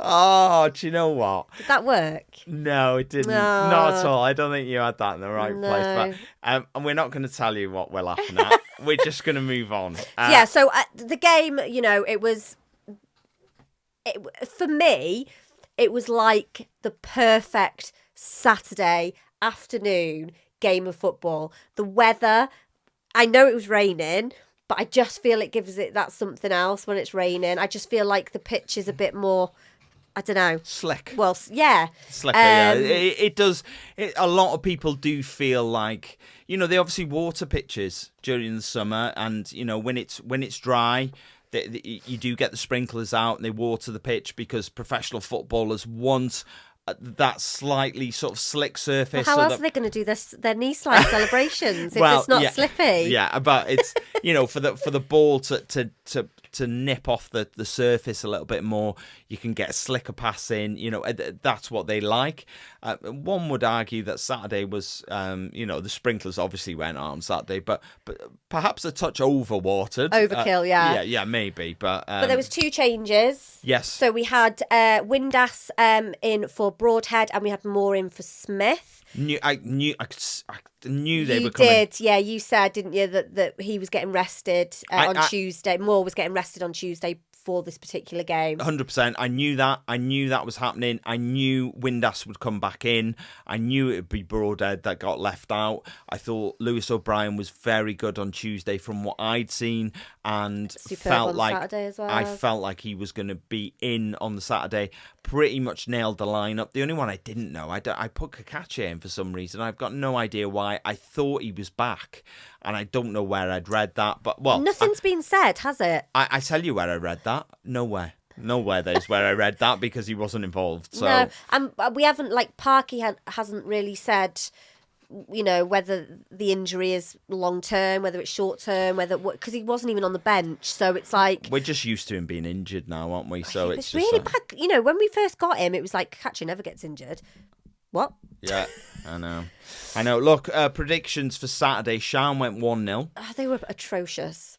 Oh, do you know what? Did that work? No, it didn't. No. Not at all. I don't think you had that in the right place. But and we're not going to tell you what we're laughing at. We're just going to move on. Yeah, so the game, it was... for me, it was like the perfect Saturday afternoon game of football. The weather, I know it was raining, but I just feel it gives it that something else when it's raining. I just feel like the pitch is a bit more, I don't know. Slick. Well, yeah. Slicker, yeah. It does. A lot of people do feel like, they obviously water pitches during the summer, and, when it's dry, you do get the sprinklers out and they water the pitch because professional footballers want that slightly sort of slick surface. Well, how else are they going to do their knee slide celebrations if it's not slippy? Yeah, but it's for the ball to nip off the surface a little bit more, you can get a slicker pass in. That's what they like. One would argue that Saturday was, the sprinklers obviously went on Saturday, but perhaps a touch overwatered. Overkill, yeah. Yeah, maybe. But there was 2 changes. Yes. So we had Windass in for Broadhead, and we had Moore in for Smith. I knew they were coming. You did, yeah. You said, didn't you, that he was getting rested on Tuesday. Moore was getting rested on Tuesday for this particular game. 100%. I knew that was happening. I knew Windass would come back in. I knew it would be Broadhead that got left out. I thought Lewis O'Brien was very good on Tuesday from what I'd seen, and Superb on Saturday as well. I felt like he was going to be in on the Saturday. Pretty much nailed the lineup. The only one I didn't know, I put Kakache in for some reason. I've got no idea why. I thought he was back, and I don't know where I'd read that. But nothing's been said, has it? I tell you where I read that. Nowhere there's where I read that, because he wasn't involved. So. No, and we haven't, Parky hasn't really said, whether the injury is long term, whether it's short term, because he wasn't even on the bench. So it's like, we're just used to him being injured now, aren't we? So it's just really bad. When we first got him, it was like Kakache never gets injured. What? Yeah, I know. Look, predictions for Saturday. Sean went 1-0. Oh, they were atrocious.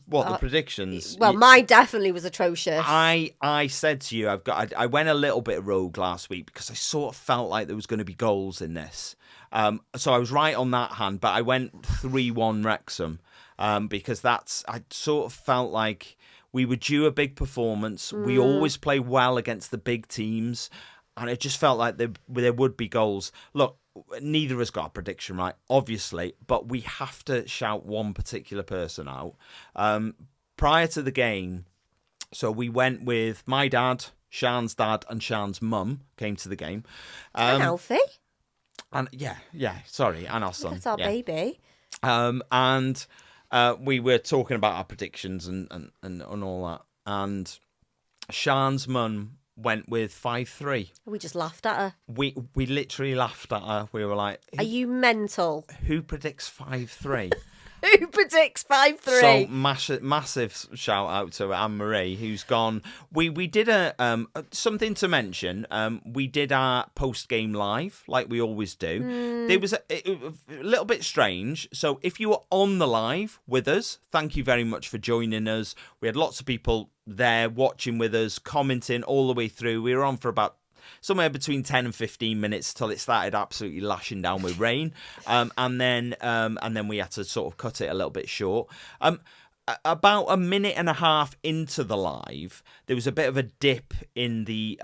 What, the predictions? Well, mine definitely was atrocious. I said to you, I went a little bit rogue last week because I sort of felt like there was going to be goals in this. So I was right on that hand, but I went 3-1 Wrexham because I sort of felt like we were due a big performance. We always play well against the big teams, and it just felt like there would be goals. Look, neither of us got a prediction right, obviously, but we have to shout one particular person out. Prior to the game, so we went with my dad, Sian's dad, and Sian's mum came to the game. And Alfie. And sorry, and our son. That's our baby. And we were talking about our predictions and all that. And Sian's mum went with 5-3. We just laughed at her. We literally laughed at her. We were like, are you mental? Who predicts 5-3? Who predicts 5-3? So massive shout out to Anne-Marie, who's gone. We did something to mention. We did our post-game live, like we always do. There was a little bit strange. So if you were on the live with us, thank you very much for joining us. We had lots of people there watching with us, commenting all the way through. We were on for about somewhere between 10 and 15 minutes till it started absolutely lashing down with rain. And then we had to sort of cut it a little bit short. About a minute and a half into the live, there was a bit of a dip in the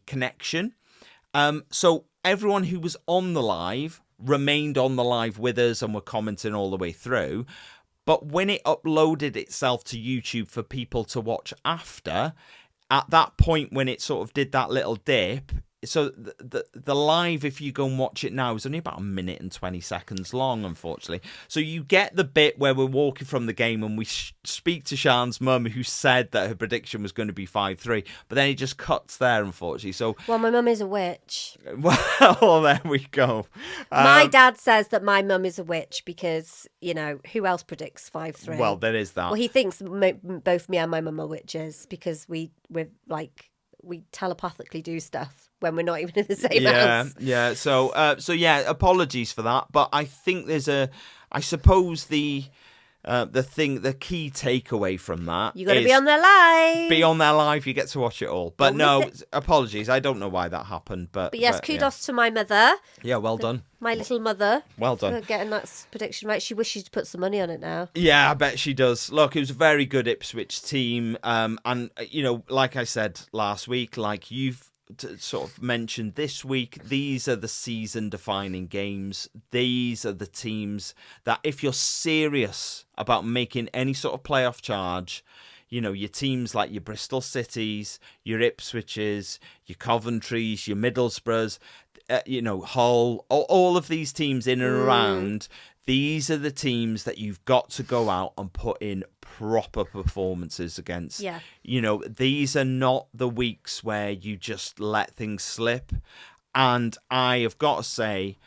connection. So everyone who was on the live remained on the live with us and were commenting all the way through. But when it uploaded itself to YouTube for people to watch after, at that point when it sort of did that little dip, so the live, if you go and watch it now, is only about a minute and 20 seconds long, unfortunately. So you get the bit where we're walking from the game and we speak to Sian's mum, who said that her prediction was going to be 5-3, but then it just cuts there, unfortunately. So, well, my mum is a witch. Well, there we go. My dad says that my mum is a witch because, who else predicts 5-3? Well, there is that. Well, he thinks both me and my mum are witches because we're like, we telepathically do stuff when we're not even in the same house. Yeah. So apologies for that. But I think there's I suppose the the key takeaway from that, You got to be on their live. Be on their live. You get to watch it all. But Don't no, miss it. apologies. I don't know why that happened. But yes, kudos to my mother, Yeah, well done. my little mother. Well done. For getting that prediction right. She wishes she'd put some money on it now. Yeah, I bet she does. Look, it was a very good Ipswich team. And, like I said last week, like you've sort of mentioned this week, these are the season-defining games. These are the teams that if you're serious about making any sort of playoff charge, your teams like your Bristol Cities, your Ipswiches, your Coventrys, your Middlesbroughs, Hull, all of these teams in and around, these are the teams that you've got to go out and put in proper performances against. Yeah. These are not the weeks where you just let things slip. And I have got to say,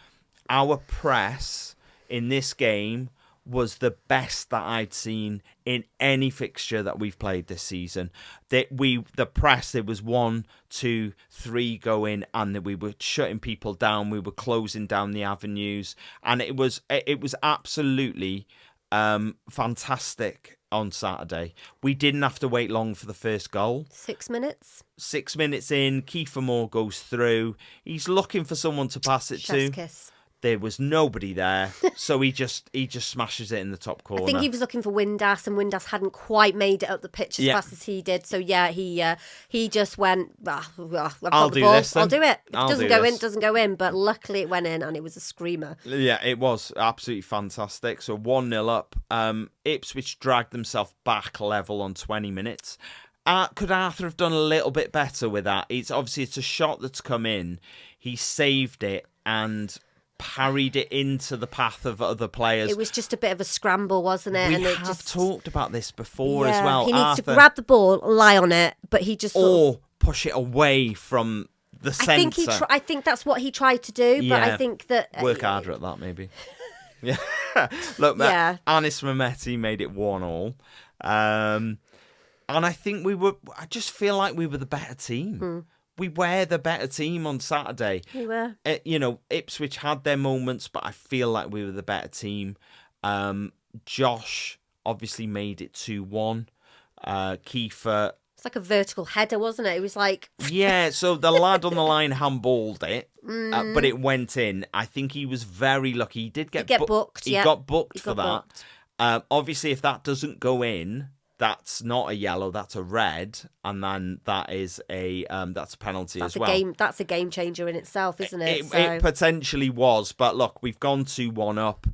our press in this game was the best that I'd seen in any fixture that we've played this season. The press, there was 1, 2, 3 going, and we were shutting people down. We were closing down the avenues, and it was absolutely fantastic on Saturday. We didn't have to wait long for the first goal. 6 minutes. 6 minutes in, Kiefer Moore goes through. He's looking for someone to pass it Chef's to. kiss. There was nobody there, so he just smashes it in the top corner. I think he was looking for Windass, and Windass hadn't quite made it up the pitch as fast as he did. So yeah, he just went. I've got I'll the do ball. this then. I'll do it. If I'll it doesn't do go this. in, doesn't go in. But luckily it went in, and it was a screamer. Yeah, it was absolutely fantastic. So 1-0 up. Ipswich dragged themselves back level on 20 minutes. Could Arthur have done a little bit better with that? It's a shot that's come in. He saved it and parried it into the path of other players. It was just a bit of a scramble, wasn't it? We have talked about this before as well. He needs to grab the ball, lie on it, but he just push it away from the centre. I think that's what he tried to do, but I think that work harder at that maybe. Yeah, look, Anis Mehmeti made it 1-1, and I think I just feel like we were the better team. We were the better team on Saturday. We were. Ipswich had their moments, but I feel like we were the better team. Josh obviously made it 2-1. Kiefer. It's like a vertical header, wasn't it? It was like... Yeah, so the lad on the line handballed it, but it went in. I think he was very lucky. He did get booked. He got booked for that. Obviously, if that doesn't go in, that's not a yellow, that's a red, and then that is that's a penalty as well. That's a game changer in itself, isn't it? It potentially was, but look, we've gone 2-1 up.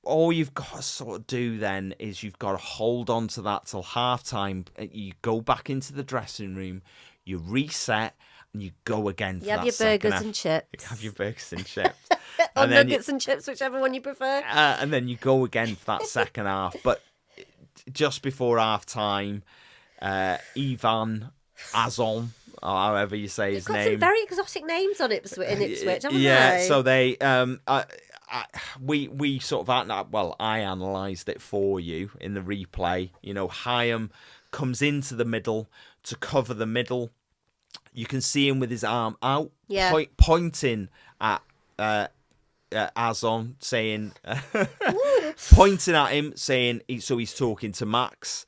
All you've got to sort of do then is you've got to hold on to that till half time. You go back into the dressing room, you reset, and you go again for you have that your burgers half. and chips. You have your burgers and chips. Or nuggets and chips, whichever one you prefer. And then you go again for that second half. But just before half time, Ivan Azon, or however you say his name. Got some very exotic names on Ipswich, haven't yeah, they? so they we sort of I analysed it for you in the replay. Hyam comes into the middle to cover the middle. You can see him with his arm out, pointing at Azon, saying, pointing at him, saying, so he's talking to Max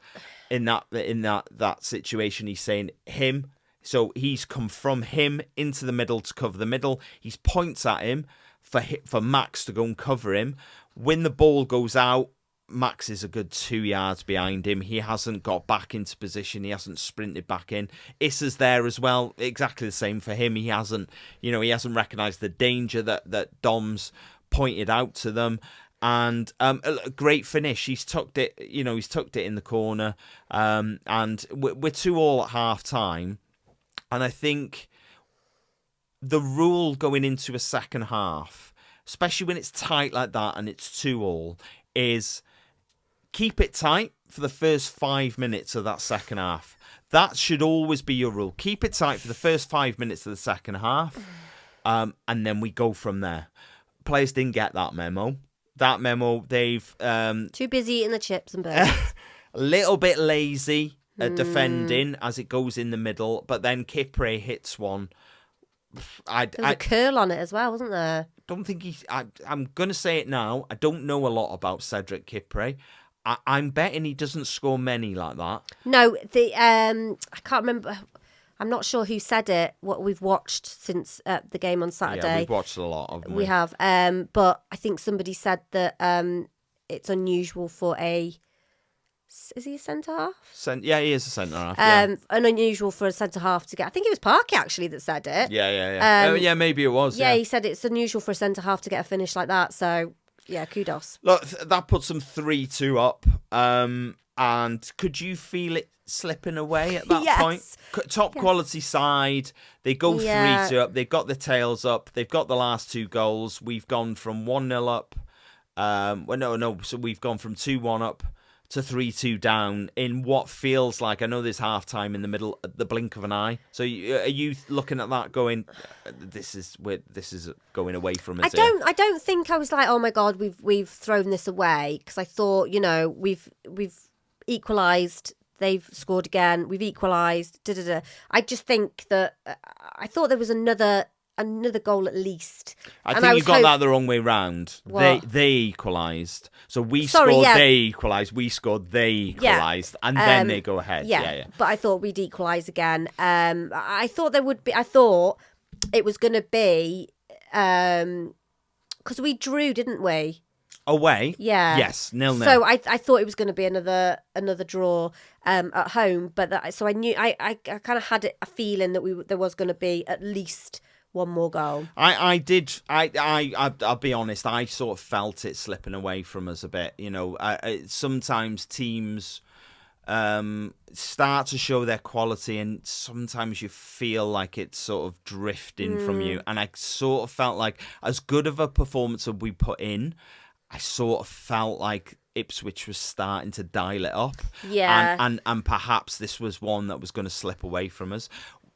in that situation. He's saying him, so he's come from him into the middle to cover the middle. He points at him for Max to go and cover him. When the ball goes out, Max is a good 2 yards behind him. He hasn't got back into position. He hasn't sprinted back in. Issa's there as well. Exactly the same for him. He hasn't recognised the danger that Dom's pointed out to them. And a great finish. He's tucked it. He's tucked it in the corner. And we're 2-2 at half time. And I think the rule going into a second half, especially when it's tight like that and it's 2-2, is keep it tight for the first 5 minutes of that second half. That should always be your rule. Keep it tight for the first 5 minutes of the second half, and then we go from there. Players didn't get that memo. They've too busy eating the chips and burgers. A little bit lazy at defending as it goes in the middle, but then Kipre hits one. There was a curl on it as well, wasn't there? Don't think I'm going to say it now. I don't know a lot about Cedric Kipre. I'm betting he doesn't score many like that. No, I can't remember. I'm not sure who said it. What we've watched since the game on Saturday. Yeah, we've watched a lot of them. We have. But I think somebody said that it's unusual for a. Is he a centre half? Yeah, he is a centre half. Yeah. And unusual for a centre half to get. I think it was Parky actually that said it. Yeah. Yeah, maybe it was. Yeah, he said it's unusual for a centre half to get a finish like that. So yeah, kudos. Look, that puts them 3-2 up. And could you feel it slipping away at that point? Top quality side. They go 3-2 up. They've got the tails up. They've got the last 2 goals. We've gone from 1-0 up. So we've gone from 2-1 up to 3-2 down in what feels like, I know there's half time in the middle, the blink of an eye. So are you looking at that going, this is going away from us? I don't think I was like, oh my God, we've thrown this away, because I thought, we've equalised. They've scored again. We've equalised. I just think that I thought there was another goal at least. I think you got that the wrong way round. They equalised. So we scored, they equalised. We scored, they equalised. And then they go ahead. Yeah. But I thought we'd equalise again. I thought it was going to be, because we drew, didn't we? Away? Yeah. Yes, 0-0. So I thought it was going to be another draw at home. But so I knew, I kind of had a feeling that there was going to be at least one more goal. I'll be honest, I sort of felt it slipping away from us a bit. Sometimes teams start to show their quality, and sometimes you feel like it's sort of drifting from you. And I sort of felt like, as good of a performance as we put in, I sort of felt like Ipswich was starting to dial it up. Yeah. And perhaps this was one that was going to slip away from us.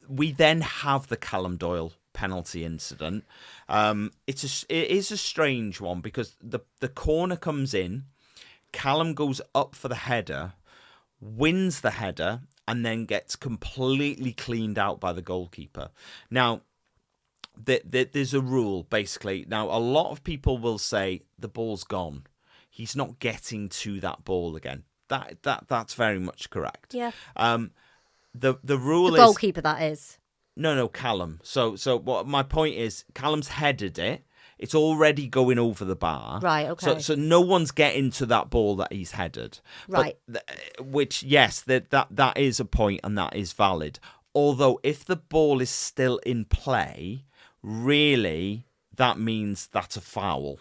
We then have the Callum Doyle penalty incident. It is a strange one, because the corner comes in, Callum goes up for the header, wins the header, and then gets completely cleaned out by the goalkeeper. Now, there's a rule, basically. Now, a lot of people will say the ball's gone. He's not getting to that ball again. That's very much correct. Yeah. The rule the goalkeeper, that is. No, Callum. So what my point is, Callum's headed it. It's already going over the bar. Right, okay. So no one's getting to that ball that he's headed. Right. Which, yes, that is a point, and that is valid. Although, if the ball is still in play, really, that means that's a foul.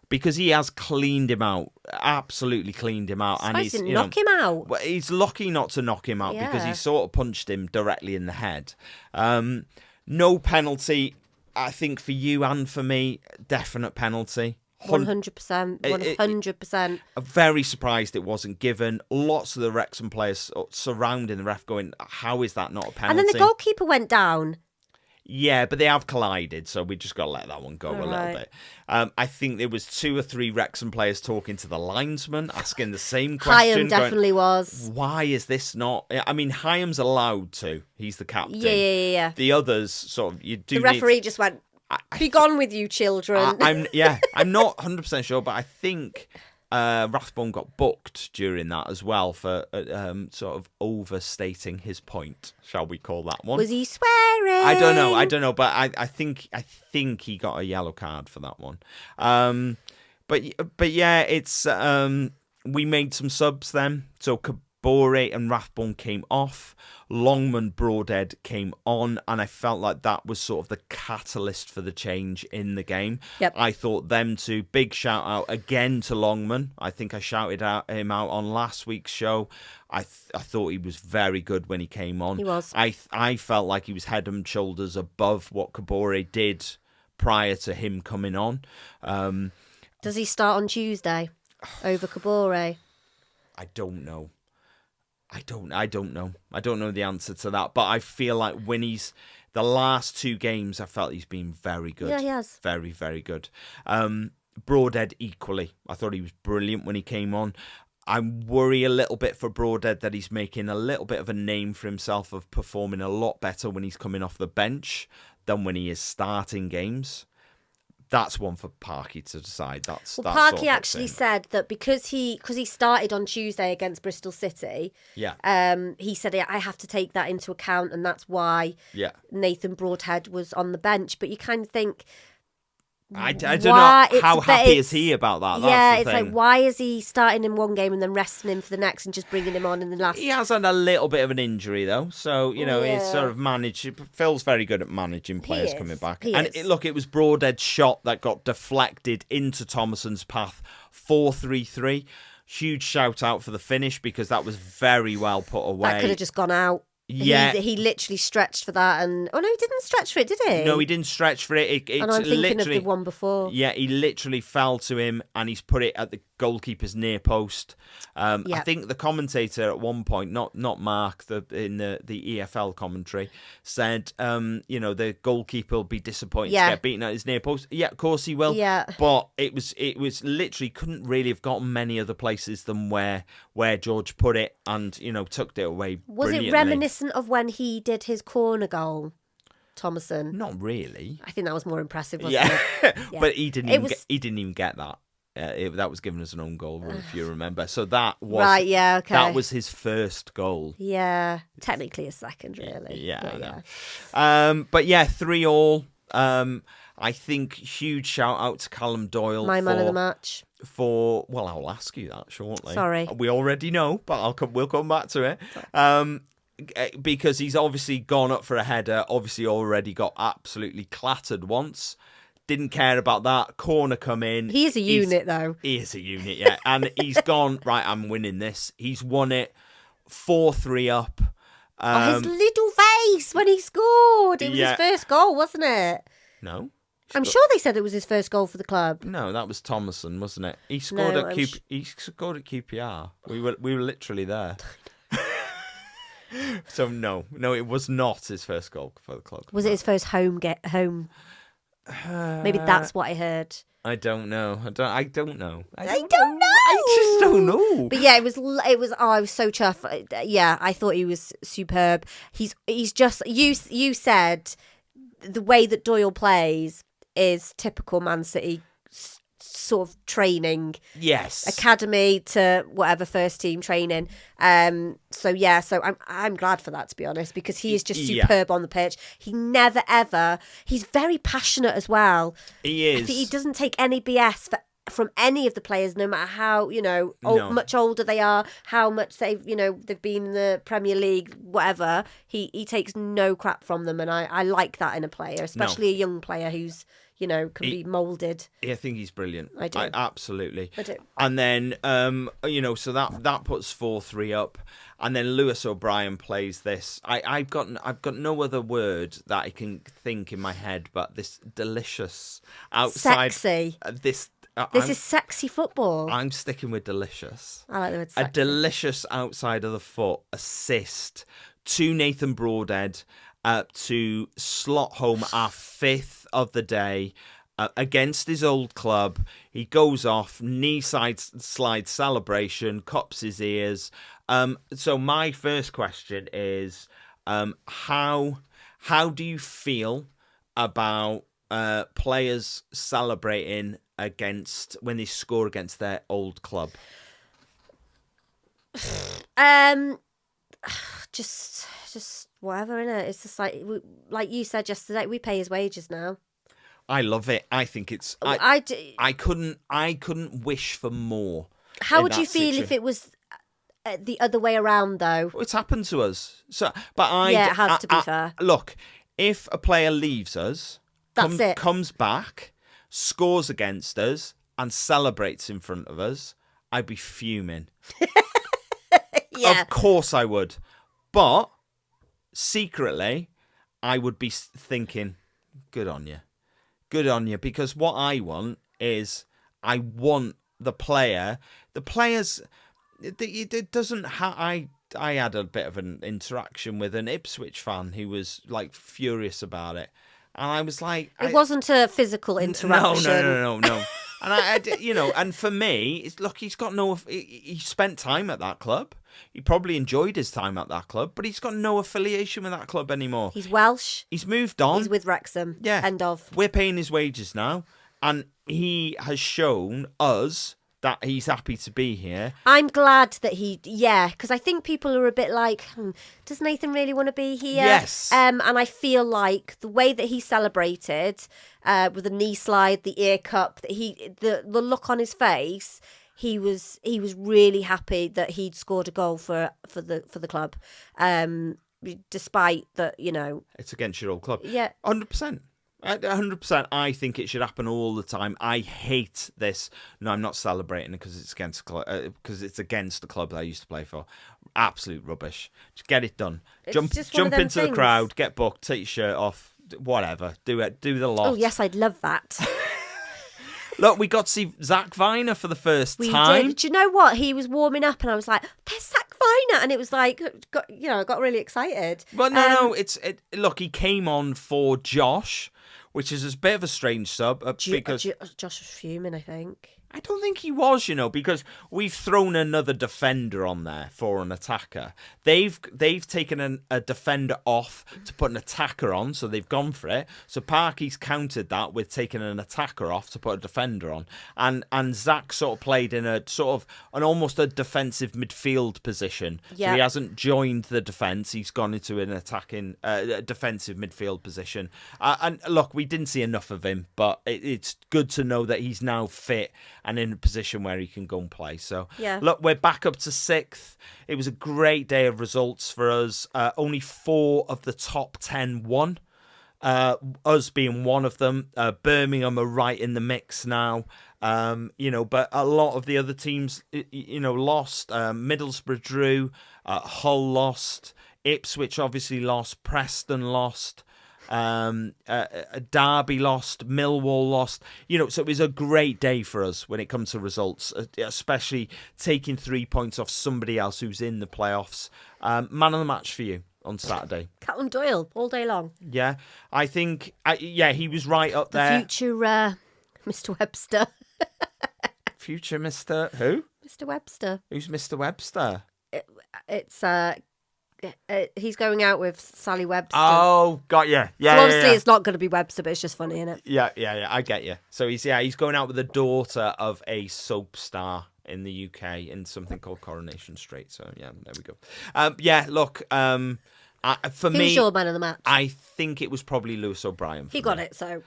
Because he has cleaned him out, absolutely cleaned him out. And he's knock him out. Well, he's lucky not to knock him out, because he sort of punched him directly in the head. No penalty, I think, for you and for me. Definite penalty. 100%. 100%. I'm very surprised it wasn't given. Lots of the Wrexham players surrounding the ref going, how is that not a penalty? And then the goalkeeper went down. Yeah, but they have collided, so we just got to let that one go a little bit. I think there was 2 or 3 Wrexham players talking to the linesman, asking the same question. Hyam definitely was. Why is this not... I mean, Hyam's allowed to. He's the captain. Yeah. The others, sort of... The referee just went, be gone with you, children. I'm not 100% sure, but I think... Rathbone got booked during that as well for sort of overstating his point. Shall we call that one? Was he swearing? I don't know, but I think he got a yellow card for that one. But yeah, it's we made some subs then. So Kabore and Rathbone came off. Longman, Broadhead came on, and I felt like that was sort of the catalyst for the change in the game. Yep. I thought them two, big shout out again to Longman. I think I shouted him out on last week's show. I thought he was very good when he came on. He was. I felt like he was head and shoulders above what Kabore did prior to him coming on. Does he start on Tuesday over Kabore? I don't know. I don't know. I don't know the answer to that. But I feel like when the last 2 games, I felt he's been very good. Yeah, he has. Very, very good. Broadhead equally. I thought he was brilliant when he came on. I worry a little bit for Broadhead that he's making a little bit of a name for himself of performing a lot better when he's coming off the bench than when he is starting games. That's one for Parky to decide. That's Parky actually said that because he started on Tuesday against Bristol City. Yeah. He said I have to take that into account, and that's why. Yeah. Nathan Broadhead was on the bench. But you kind of think, I don't know how happy is he about that. Yeah, That's the it's thing. like, why is he starting in one game and then resting him for the next and just bringing him on in the last? He has had a little bit of an injury though, so he's sort of managed. Phil's very good at managing players coming back. It was Broadhead's shot that got deflected into Thomason's path. 4-3-3. Huge shout out for the finish because that was very well put away. That could have just gone out. Yeah, he literally stretched for that, and he didn't stretch for it, did he? No, he didn't stretch for it. And I'm thinking of the one before. Yeah, he literally fell to him, and he's put it at the goalkeeper's near post. I think the commentator at one point, not Mark, in the EFL commentary, said, the goalkeeper will be disappointed to get beaten at his near post. Yeah, of course he will. Yeah, but it was literally couldn't really have gotten many other places than where George put it, and tucked it away. Was it reminiscent of when he did his corner goal, Thomason? Not really. I think that was more impressive, wasn't it? Yeah. But he didn't even get that. That was given as an own goal, if you remember. So that was right. Yeah, okay. That was his first goal. Yeah, technically a second, really. Yeah. 3-3. I think huge shout out to Callum Doyle, my man of the match. I'll ask you that shortly. Sorry, we already know, but we'll come back to it. Because he's obviously gone up for a header. Obviously, already got absolutely clattered once. Didn't care about that. Corner come in. He is a unit, though. He is a unit, yeah. And he's gone, right, I'm winning this. He's won it 4-3 up. His little face when he scored. It was his first goal, wasn't it? No. I'm sure they said it was his first goal for the club. No, that was Thomason, wasn't it? He scored at QPR. We were literally there. So no, it was not his first goal for the club. Was it his first home? Maybe that's what I heard. I don't know. I don't know. I just don't know. But yeah, it was. Oh, I was so chuffed. Yeah, I thought he was superb. He's just. You said the way that Doyle plays is typical Man City sort of training. Yes. Academy to whatever first team training. So I'm glad for that, to be honest, because he is just superb on the pitch. He never ever. He's very passionate as well. He is. He doesn't take any BS from any of the players, no matter how much older they are, how much they've been in the Premier League, whatever. He takes no crap from them, and I like that in a player, especially a young player who's can be moulded. I think he's brilliant. I do. Absolutely. I do. And then, so that puts 4-3 up. And then Lewis O'Brien plays this. I've got no other word that I can think in my head but this delicious outside. Sexy. This is sexy football. I'm sticking with delicious. I like the word sexy. A delicious outside of the foot assist to Nathan Broadhead to slot home our fifth of the day against his old club. He goes off, knee slide celebration, cops his ears. So my first question is, how do you feel about players celebrating when they score against their old club? Just whatever, innit? It's just like you said yesterday, we pay his wages now. I love it. I think it's. I couldn't wish for more. How would you feel if it was the other way around, though? It's happened to us. So, it has to be fair. Look, if a player leaves us, comes back, scores against us, and celebrates in front of us, I'd be fuming. Yeah. Of course I would. But secretly, I would be thinking, good on you. Good on you. Because what I want is, I want the players, it doesn't I had a bit of an interaction with an Ipswich fan who was like furious about it. And I was like... It wasn't a physical interaction. No. And and for me, he's got no... He spent time at that club. He probably enjoyed his time at that club, but he's got no affiliation with that club anymore. He's Welsh. He's moved on. He's with Wrexham. Yeah. End of. We're paying his wages now. and he has shown us that he's happy to be here. I'm glad that because I think people are a bit like, does Nathan really want to be here? Yes. And I feel like the way that he celebrated with the knee slide, the ear cup, the look on his face, he was really happy that he'd scored a goal for the club, despite that, It's against your old club. Yeah. 100%. 100%. I think it should happen all the time. I hate this. No, I'm not celebrating it because it's against the club that I used to play for. Absolute rubbish. Just get it done. Jump into the crowd, get booked, take your shirt off, whatever. Do it. Do the lot. Oh yes, I'd love that. Look, we got to see Zach Viner for the first time. We did. Do you know what? He was warming up, and I was like, "There's Zach Viner," and it was like, I got really excited. Well, no. Look, he came on for Josh, which is a bit of a strange sub because Josh was fuming, I think. I don't think he was, because we've thrown another defender on there for an attacker. They've taken a defender off to put an attacker on, so they've gone for it. So Parky's countered that with taking an attacker off to put a defender on. And Zach sort of played in a sort of an almost a defensive midfield position. Yeah. So he hasn't joined the defence. He's gone into an attacking defensive midfield position. And look, we didn't see enough of him, but it's good to know that he's now fit and in a position where he can go and play. So, Look, we're back up to 6th. It was a great day of results for us. Only 4 of the top 10 won. Us being one of them. Birmingham are right in the mix now. But a lot of the other teams, lost. Middlesbrough drew. Hull lost. Ipswich obviously lost. Preston lost. Derby lost, Millwall lost, so it was a great day for us when it comes to results, especially taking 3 points off somebody else who's in the playoffs. Man of the match for you on Saturday. Callum Doyle, all day long. Yeah, I think, he was right up there. The future Mr. Webster. Future Mr. Who? Mr. Webster. Who's Mr. Webster? It's he's going out with Sally Webster. Oh, got you. Yeah. So obviously, it's not going to be Webster, but it's just funny, isn't it? Yeah. I get you. So he's going out with the daughter of a soap star in the UK in something called Coronation Street. So there we go. Look. For me, who's your man of the match? I think it was probably Lewis O'Brien. He got it. So.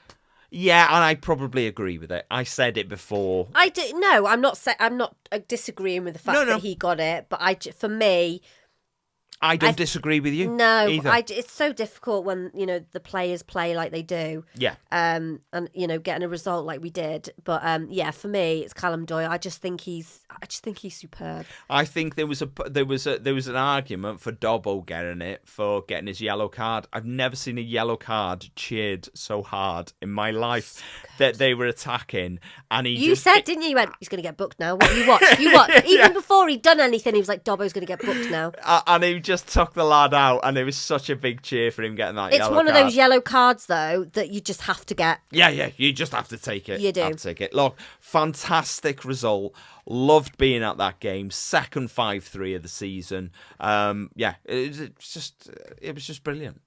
Yeah, and I probably agree with it. I said it before. I do. No, I'm not disagreeing with the fact that he got it, but for me. I don't disagree with you. No, either. It's so difficult when the players play like they do. Yeah. And getting a result like we did. But for me, it's Callum Doyle. I just think he's superb. I think there was an argument for Dobbo getting his yellow card. I've never seen a yellow card cheered so hard in my life that they were attacking. And you said, didn't you? You went, he's going to get booked now. What you watch? You watch. Even before he'd done anything, he was like, Dobbo's going to get booked now. And he just took the lad out, and it was such a big cheer for him getting that yellow card. It's one of those yellow cards, though, that you just have to get. Yeah, you just have to take it. You do. Have to take it. Look, fantastic result. Loved being at that game. Second 5-3 of the season. It was just brilliant.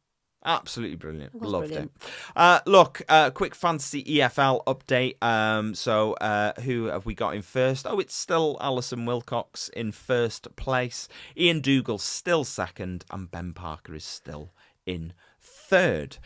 Absolutely brilliant. Loved it. Quick fantasy EFL update. So who have we got in first? Oh, it's still Alison Wilcox in first place. Ian Dougal still second, and Ben Parker is still in third.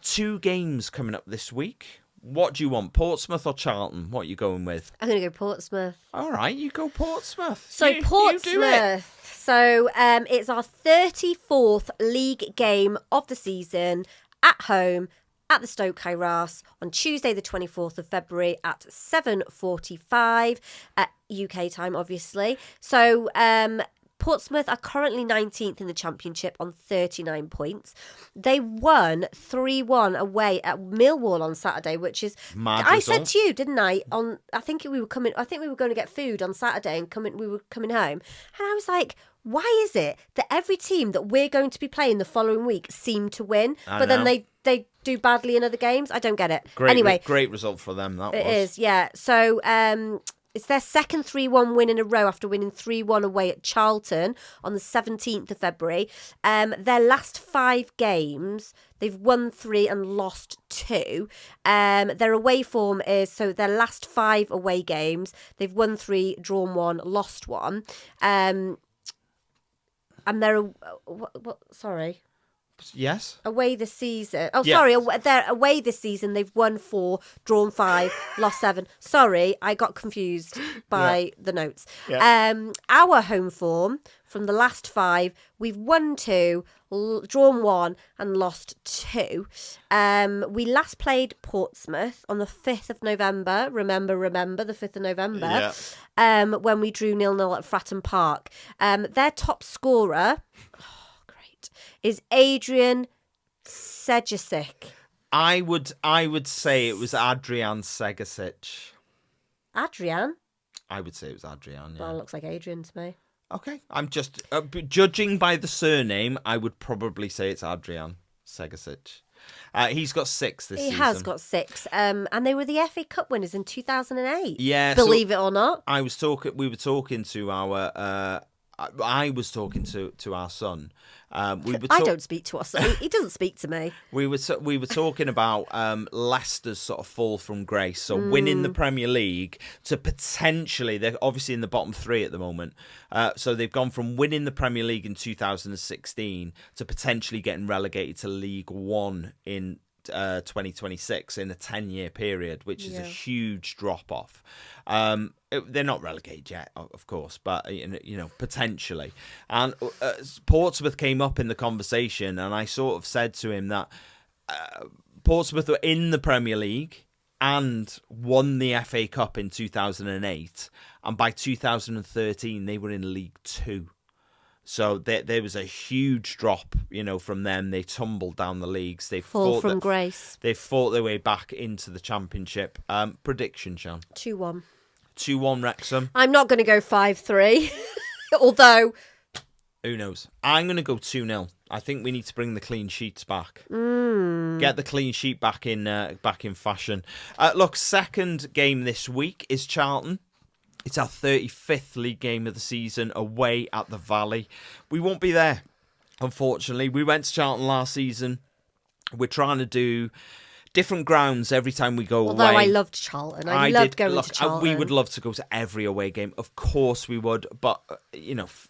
2 games coming up this week. What do you want, Portsmouth or Charlton? What are you going with? I'm going to go Portsmouth. All right, you go Portsmouth. So Portsmouth. You do it. So it's our 34th league game of the season at home at the Stoke Kairas on Tuesday the 24th of February at 7:45 at UK time, obviously. So Portsmouth are currently 19th in the Championship on 39 points. They won 3-1 away at Millwall on Saturday, which is mad I result. said to you, didn't I? I think we were going to get food on Saturday and we were coming home. And I was like, why is it that every team that we're going to be playing the following week seem to win, but then they do badly in other games? I don't get it. Great result for them, that was. It is, yeah. So It's their second 3-1 win in a row after winning 3-1 away at Charlton on the 17th of February. Their last 5 games, they've won 3 and lost 2. Their away form is, so their last 5 away games, they've won 3, drawn 1, lost 1. And they're, sorry. Yes. Away this season. Oh, Yeah. sorry. They're away this season. They've won 4, drawn 5, lost 7. Sorry, I got confused by the notes. Yeah. Our home form from the last 5, we've won 2, drawn 1, and lost 2. We last played Portsmouth on the 5th of November. Remember the 5th of November. Yeah. When we drew 0-0 at Fratton Park. Their top scorer is Adrian Segesic. I would say it was Adrian Segesic. Adrian? I would say it was Adrian, yeah. Well, it looks like Adrian to me. Okay, I'm just judging by the surname. I would probably say it's Adrian Segesic. He's got 6 this season. He has got 6. And they were the FA Cup winners in 2008. Yeah, believe it or not. We were talking to our. I was talking to our son. I don't speak to us. He doesn't speak to me. We were talking about Leicester's sort of fall from grace, so winning the Premier League to potentially, they're obviously in the bottom 3 at the moment. So they've gone from winning the Premier League in 2016 to potentially getting relegated to League One in 2026 in a 10-year period, which is a huge drop off. They're not relegated yet, of course, but potentially. And Portsmouth came up in the conversation, and I sort of said to him that Portsmouth were in the Premier League and won the FA Cup in 2008, and by 2013 they were in League Two. So there was a huge drop, from them. They tumbled down the leagues. They fall from grace. They fought their way back into the Championship. Prediction, Sean? 2-1. 2-1 Wrexham. I'm not going to go 5-3, although... Who knows? I'm going to go 2-0. I think we need to bring the clean sheets back. Get the clean sheet back in fashion. Look, second game this week is Charlton. It's our 35th league game of the season away at the Valley. We won't be there, unfortunately. We went to Charlton last season. We're trying to do different grounds every time we go Although away. I loved Charlton. I loved going to Charlton. We would love to go to every away game. Of course we would. But,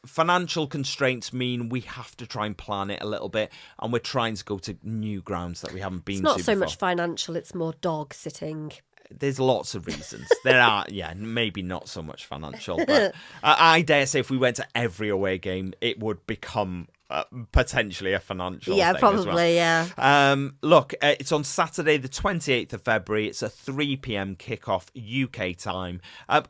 financial constraints mean we have to try and plan it a little bit. And we're trying to go to new grounds that we haven't been to before. It's not so much financial. It's more dog sitting. There's lots of reasons. There are, maybe not so much financial, but I dare say if we went to every away game, it would become potentially a financial thing probably, as well. Look, it's on Saturday, the 28th of February. It's a 3 p.m. kickoff UK time.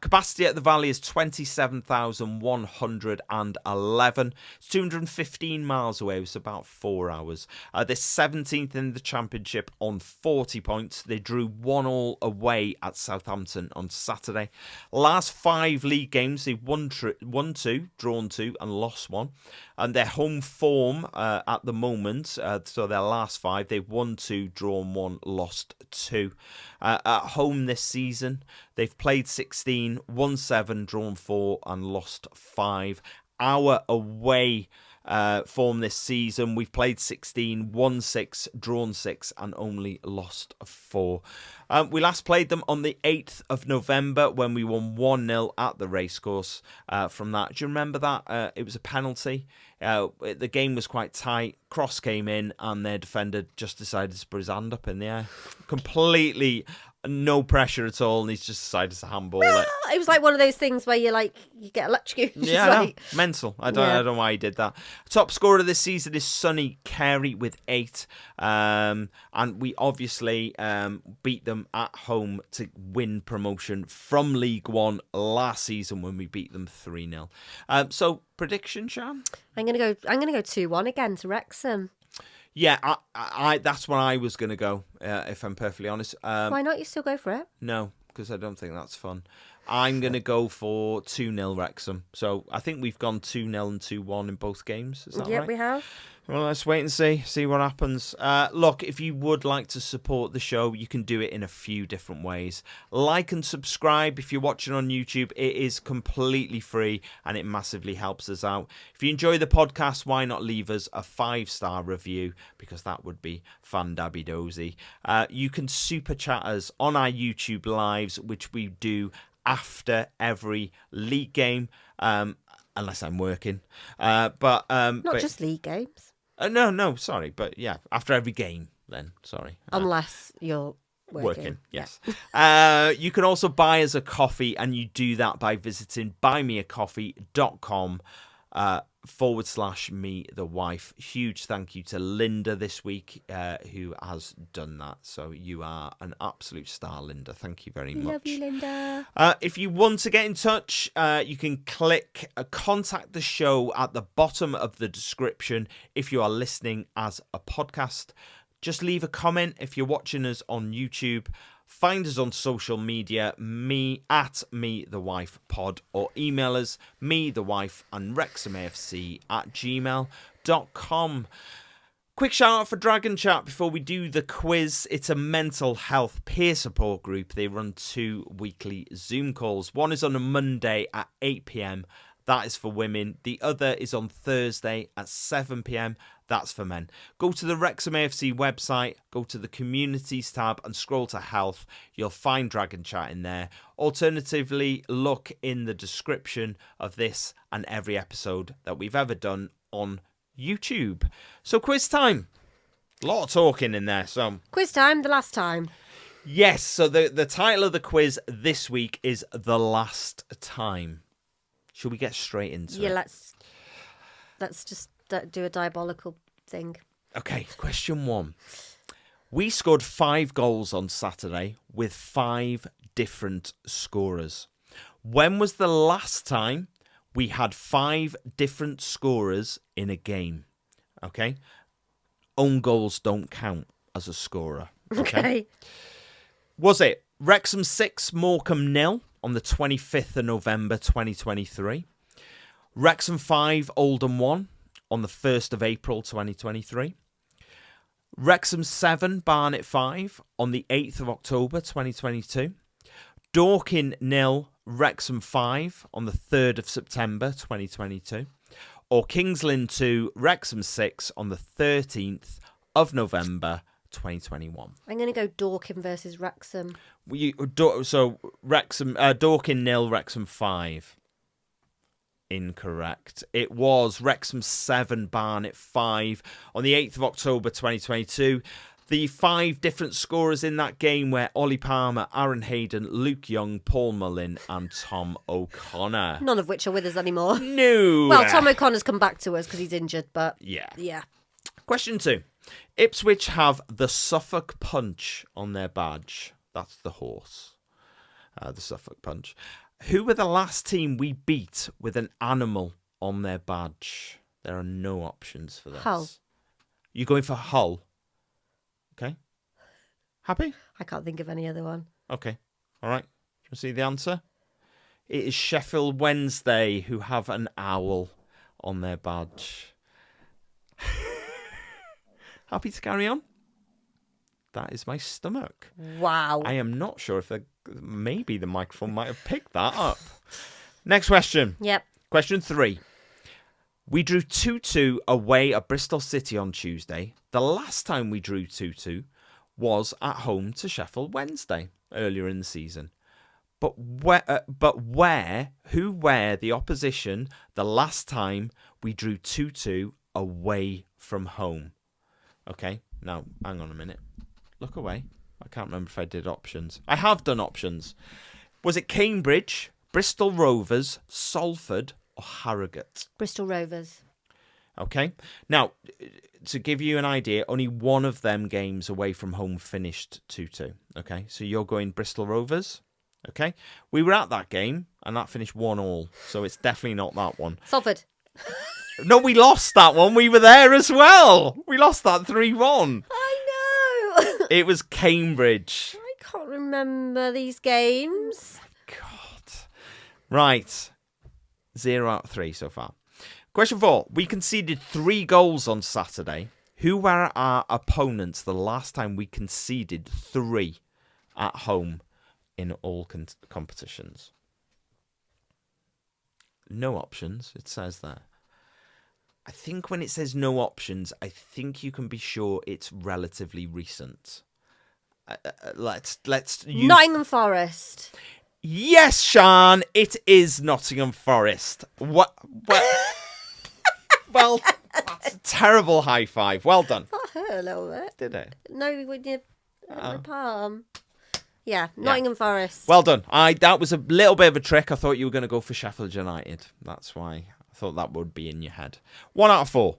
Capacity at the Valley is 27,111. It's 215 miles away. It's about 4 hours. They're 17th in the Championship on 40 points. They drew 1-1 away at Southampton on Saturday. Last 5 league games, they've won 2, drawn 2, and lost 1. And their home form at the moment, so their last 5, they've won 2, drawn 1, lost 2. At home this season, they've played 16, won 7, drawn 4, and lost 5. Our away form this season, we've played 16, won 6, drawn 6, and only lost 4. We last played them on the 8th of November when we won 1-0 at the Racecourse. From that, do you remember that? It was a penalty. The game was quite tight. Cross came in and their defender just decided to put his hand up in the air. Completely no pressure at all, and he's just decided to handball it. It was like one of those things where you get electrocuted. Yeah, I know. Mental. I don't know why he did that. Top scorer this season is Sonny Carey with 8. And we obviously beat them at home to win promotion from League One last season when we beat them 3-0. So prediction, Shan? I'm gonna go 2-1 again to Wrexham. Yeah, I that's where I was going to go, if I'm perfectly honest. Why not? You still go for it? No, because I don't think that's fun. I'm going to go for 2-0 Wrexham. So I think we've gone 2-0 and 2-1 in both games. Is that right? Yep, we have. Well, let's wait and see what happens. Look, if you would like to support the show, you can do it in a few different ways. Like and subscribe if you're watching on YouTube. It is completely free and it massively helps us out. If you enjoy the podcast, why not leave us a 5-star review, because that would be fun-dabby-dozy. You can super chat us on our YouTube lives, which we do after every league game, unless I'm working. Not just league games. No, sorry. But yeah, after every game then, sorry. Unless you're working. Yes. You can also buy us a coffee, and you do that by visiting buymeacoffee.com/me the wife. Huge thank you to Linda this week, who has done that. So you are an absolute star, Linda. Thank you very much. Love you, Linda. If you want to get in touch, you can click contact the show at the bottom of the description if you are listening as a podcast. Just leave a comment if you're watching us on YouTube. Find us on social media, me the wife pod, or email us methewife and wrexhamafc@gmail.com. Quick shout out for Dragon Chat before we do the quiz. It's a mental health peer support group. They run 2 weekly Zoom calls. One is on a Monday at 8 p.m. That is for women. The other is on Thursday at 7 p.m. That's for men. Go to the Wrexham AFC website, go to the communities tab and scroll to health. You'll find Dragon Chat in there. Alternatively, look in the description of this and every episode that we've ever done on YouTube. So quiz time. A lot of talking in there. So quiz time, the last time. Yes, so the title of the quiz this week is The Last Time. Should we get straight into it? Yeah, let's just do a diabolical thing. Okay, question 1. We scored 5 goals on Saturday with 5 different scorers. When was the last time we had 5 different scorers in a game? Okay? Own goals don't count as a scorer. Okay. Was it Wrexham 6, Morecambe 0 on the 25th of November 2023? Wrexham 5, Oldham 1 on the 1st of April 2023? Wrexham 7, Barnet 5 on the 8th of October 2022? Dorking 0, Wrexham 5 on the 3rd of September 2022? Or Kings Lynn 2, Wrexham 6 on the 13th of November 2021? I'm going to go Dorking versus Wrexham. So Wrexham, Dorking 0, Wrexham 5. Incorrect. It was Wrexham 7, Barnet 5 on the 8th of October 2022. The 5 different scorers in that game were Ollie Palmer, Aaron Hayden, Luke Young, Paul Mullin and Tom O'Connor. None of which are with us anymore. No. Well, Tom O'Connor's come back to us because he's injured, but yeah. Question 2. Ipswich have the Suffolk Punch on their badge. That's the horse. The Suffolk Punch. Who were the last team we beat with an animal on their badge? There are no options for this. Hull. You're going for Hull? Okay. Happy? I can't think of any other one. Okay. All right. Do you see the answer? It is Sheffield Wednesday who have an owl on their badge. Happy to carry on? That is my stomach. Wow. I am not sure if maybe the microphone might have picked that up. Next question. Yep. Question 3. We drew 2-2 away at Bristol City on Tuesday. The last time we drew 2-2 was at home to Sheffield Wednesday earlier in the season. But who were the opposition the last time we drew 2-2 away from home? Okay, now hang on a minute. Look away. I can't remember if I did options. I have done options. Was it Cambridge, Bristol Rovers, Salford, or Harrogate? Bristol Rovers. Okay. Now, to give you an idea, only one of them games away from home finished 2-2. Okay, so you're going Bristol Rovers. Okay. We were at that game, and that finished 1-1. So it's definitely not that one. Salford. No, we lost that one. We were there as well. We lost that 3-1. I know. It was Cambridge. I can't remember these games. God. Right. 0 out of 3 so far. Question 4. We conceded 3 goals on Saturday. Who were our opponents the last time we conceded 3 at home in all competitions? No options, it says there. I think when it says no options, I think you can be sure it's relatively recent. Let's use... Nottingham Forest. Yes, Sean, it is Nottingham Forest. What? Well, that's a terrible high five. Well done. That hurt a little bit. Did it? No, when you the palm. Yeah, Nottingham Forest. Well done. That was a little bit of a trick. I thought you were going to go for Sheffield United. That's why I thought that would be in your head. 1 out of 4.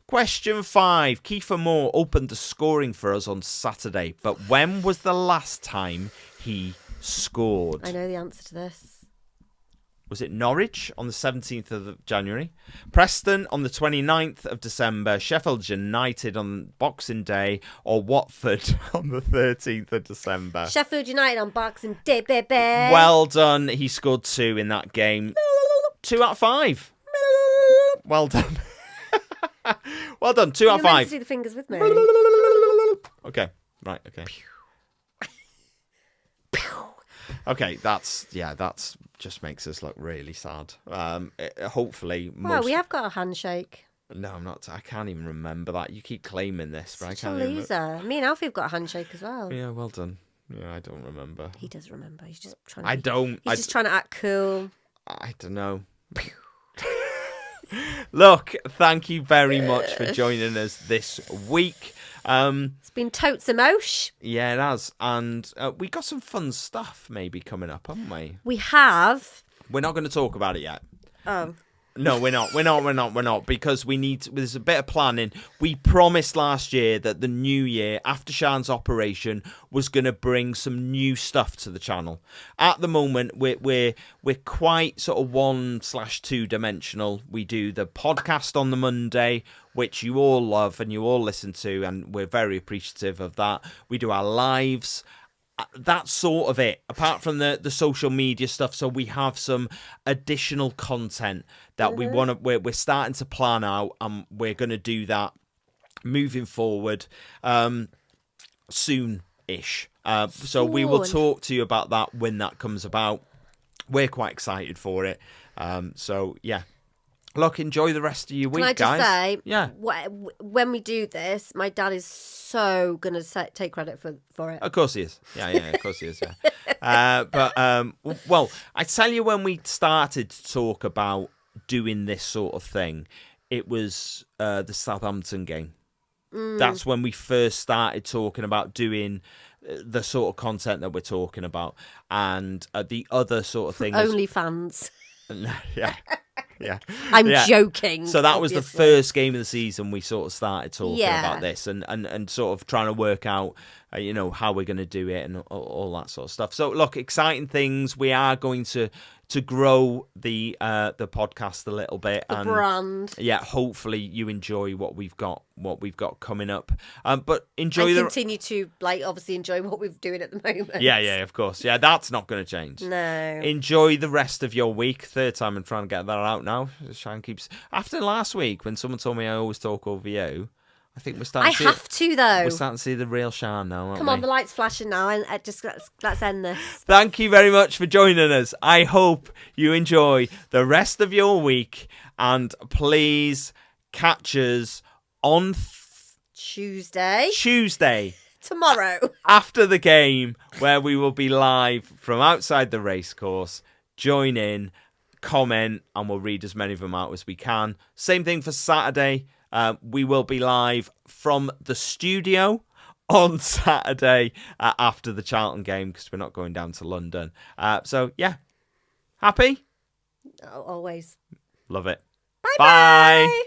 Question 5. Kiefer Moore opened the scoring for us on Saturday, but when was the last time he scored? I know the answer to this. Was it Norwich on the 17th of January, Preston on the 29th of December, Sheffield United on Boxing Day, or Watford on the 13th of December? Sheffield United on Boxing Day, baby. Well done. He scored 2 in that game. 2 out of 5. Well done. Well done. 2 out of 5. You're meant to do the fingers with me. Okay. Right. Okay. Okay, that's just makes us look really sad. Hopefully, Wow, we have got a handshake. No, I'm not. I can't even remember that. You keep claiming this, but Such I can't a even... loser. Me and Alfie have got a handshake as well. Yeah, well done. Yeah, I don't remember. He does remember. He's just trying. He's just trying to act cool. I don't know. Look, thank you very much for joining us this week. It's been totes emosh. Yeah, it has. And we got some fun stuff maybe coming up, haven't we? We have. We're not going to talk about it yet. Oh. No, we're not. Because there's a bit of planning. We promised last year that the new year, after Sean's operation, was going to bring some new stuff to the channel. At the moment, we're quite sort of 1/2 dimensional. We do the podcast on the Monday, which you all love and you all listen to, and we're very appreciative of that. We do our lives. That's sort of it, apart from the social media stuff. So we have some additional content that we're starting to plan out, and we're going to do that moving forward soon-ish. So we will talk to you about that when that comes about. We're quite excited for it. So yeah. Look, enjoy the rest of your week, guys. Can I just say, yeah. When we do this, my dad is so going to take credit for it. Of course he is. Yeah, of course he is, yeah. Well, I tell you, when we started to talk about doing this sort of thing, it was the Southampton game. That's when we first started talking about doing the sort of content that we're talking about. And the other sort of thing was... OnlyFans. Yeah. Yeah, I'm joking. So that obviously. was the first game of the season we sort of started talking about this and sort of trying to work out, how we're going to do it and all that sort of stuff. So look, exciting things. We are going to grow the podcast a little bit, the and brand. Yeah, hopefully you enjoy what we've got coming up. But enjoy and continue to obviously enjoy what we're doing at the moment. Yeah, of course. Yeah, that's not going to change. No. Enjoy the rest of your week. Third time I'm trying to get that out now. Sean keeps after last week when someone told me I always talk over you. I think we're starting. I have to though. We're starting to see the real Sean now. Come on, the light's flashing now, and just let's end this. Thank you very much for joining us. I hope you enjoy the rest of your week, and please catch us on Tuesday tomorrow after the game, where we will be live from outside the racecourse. Join in, comment, and we'll read as many of them out as we can. Same thing for Saturday. We will be live from the studio on Saturday after the Charlton game, because we're not going down to London. So, yeah. Happy? Always. Love it. Bye.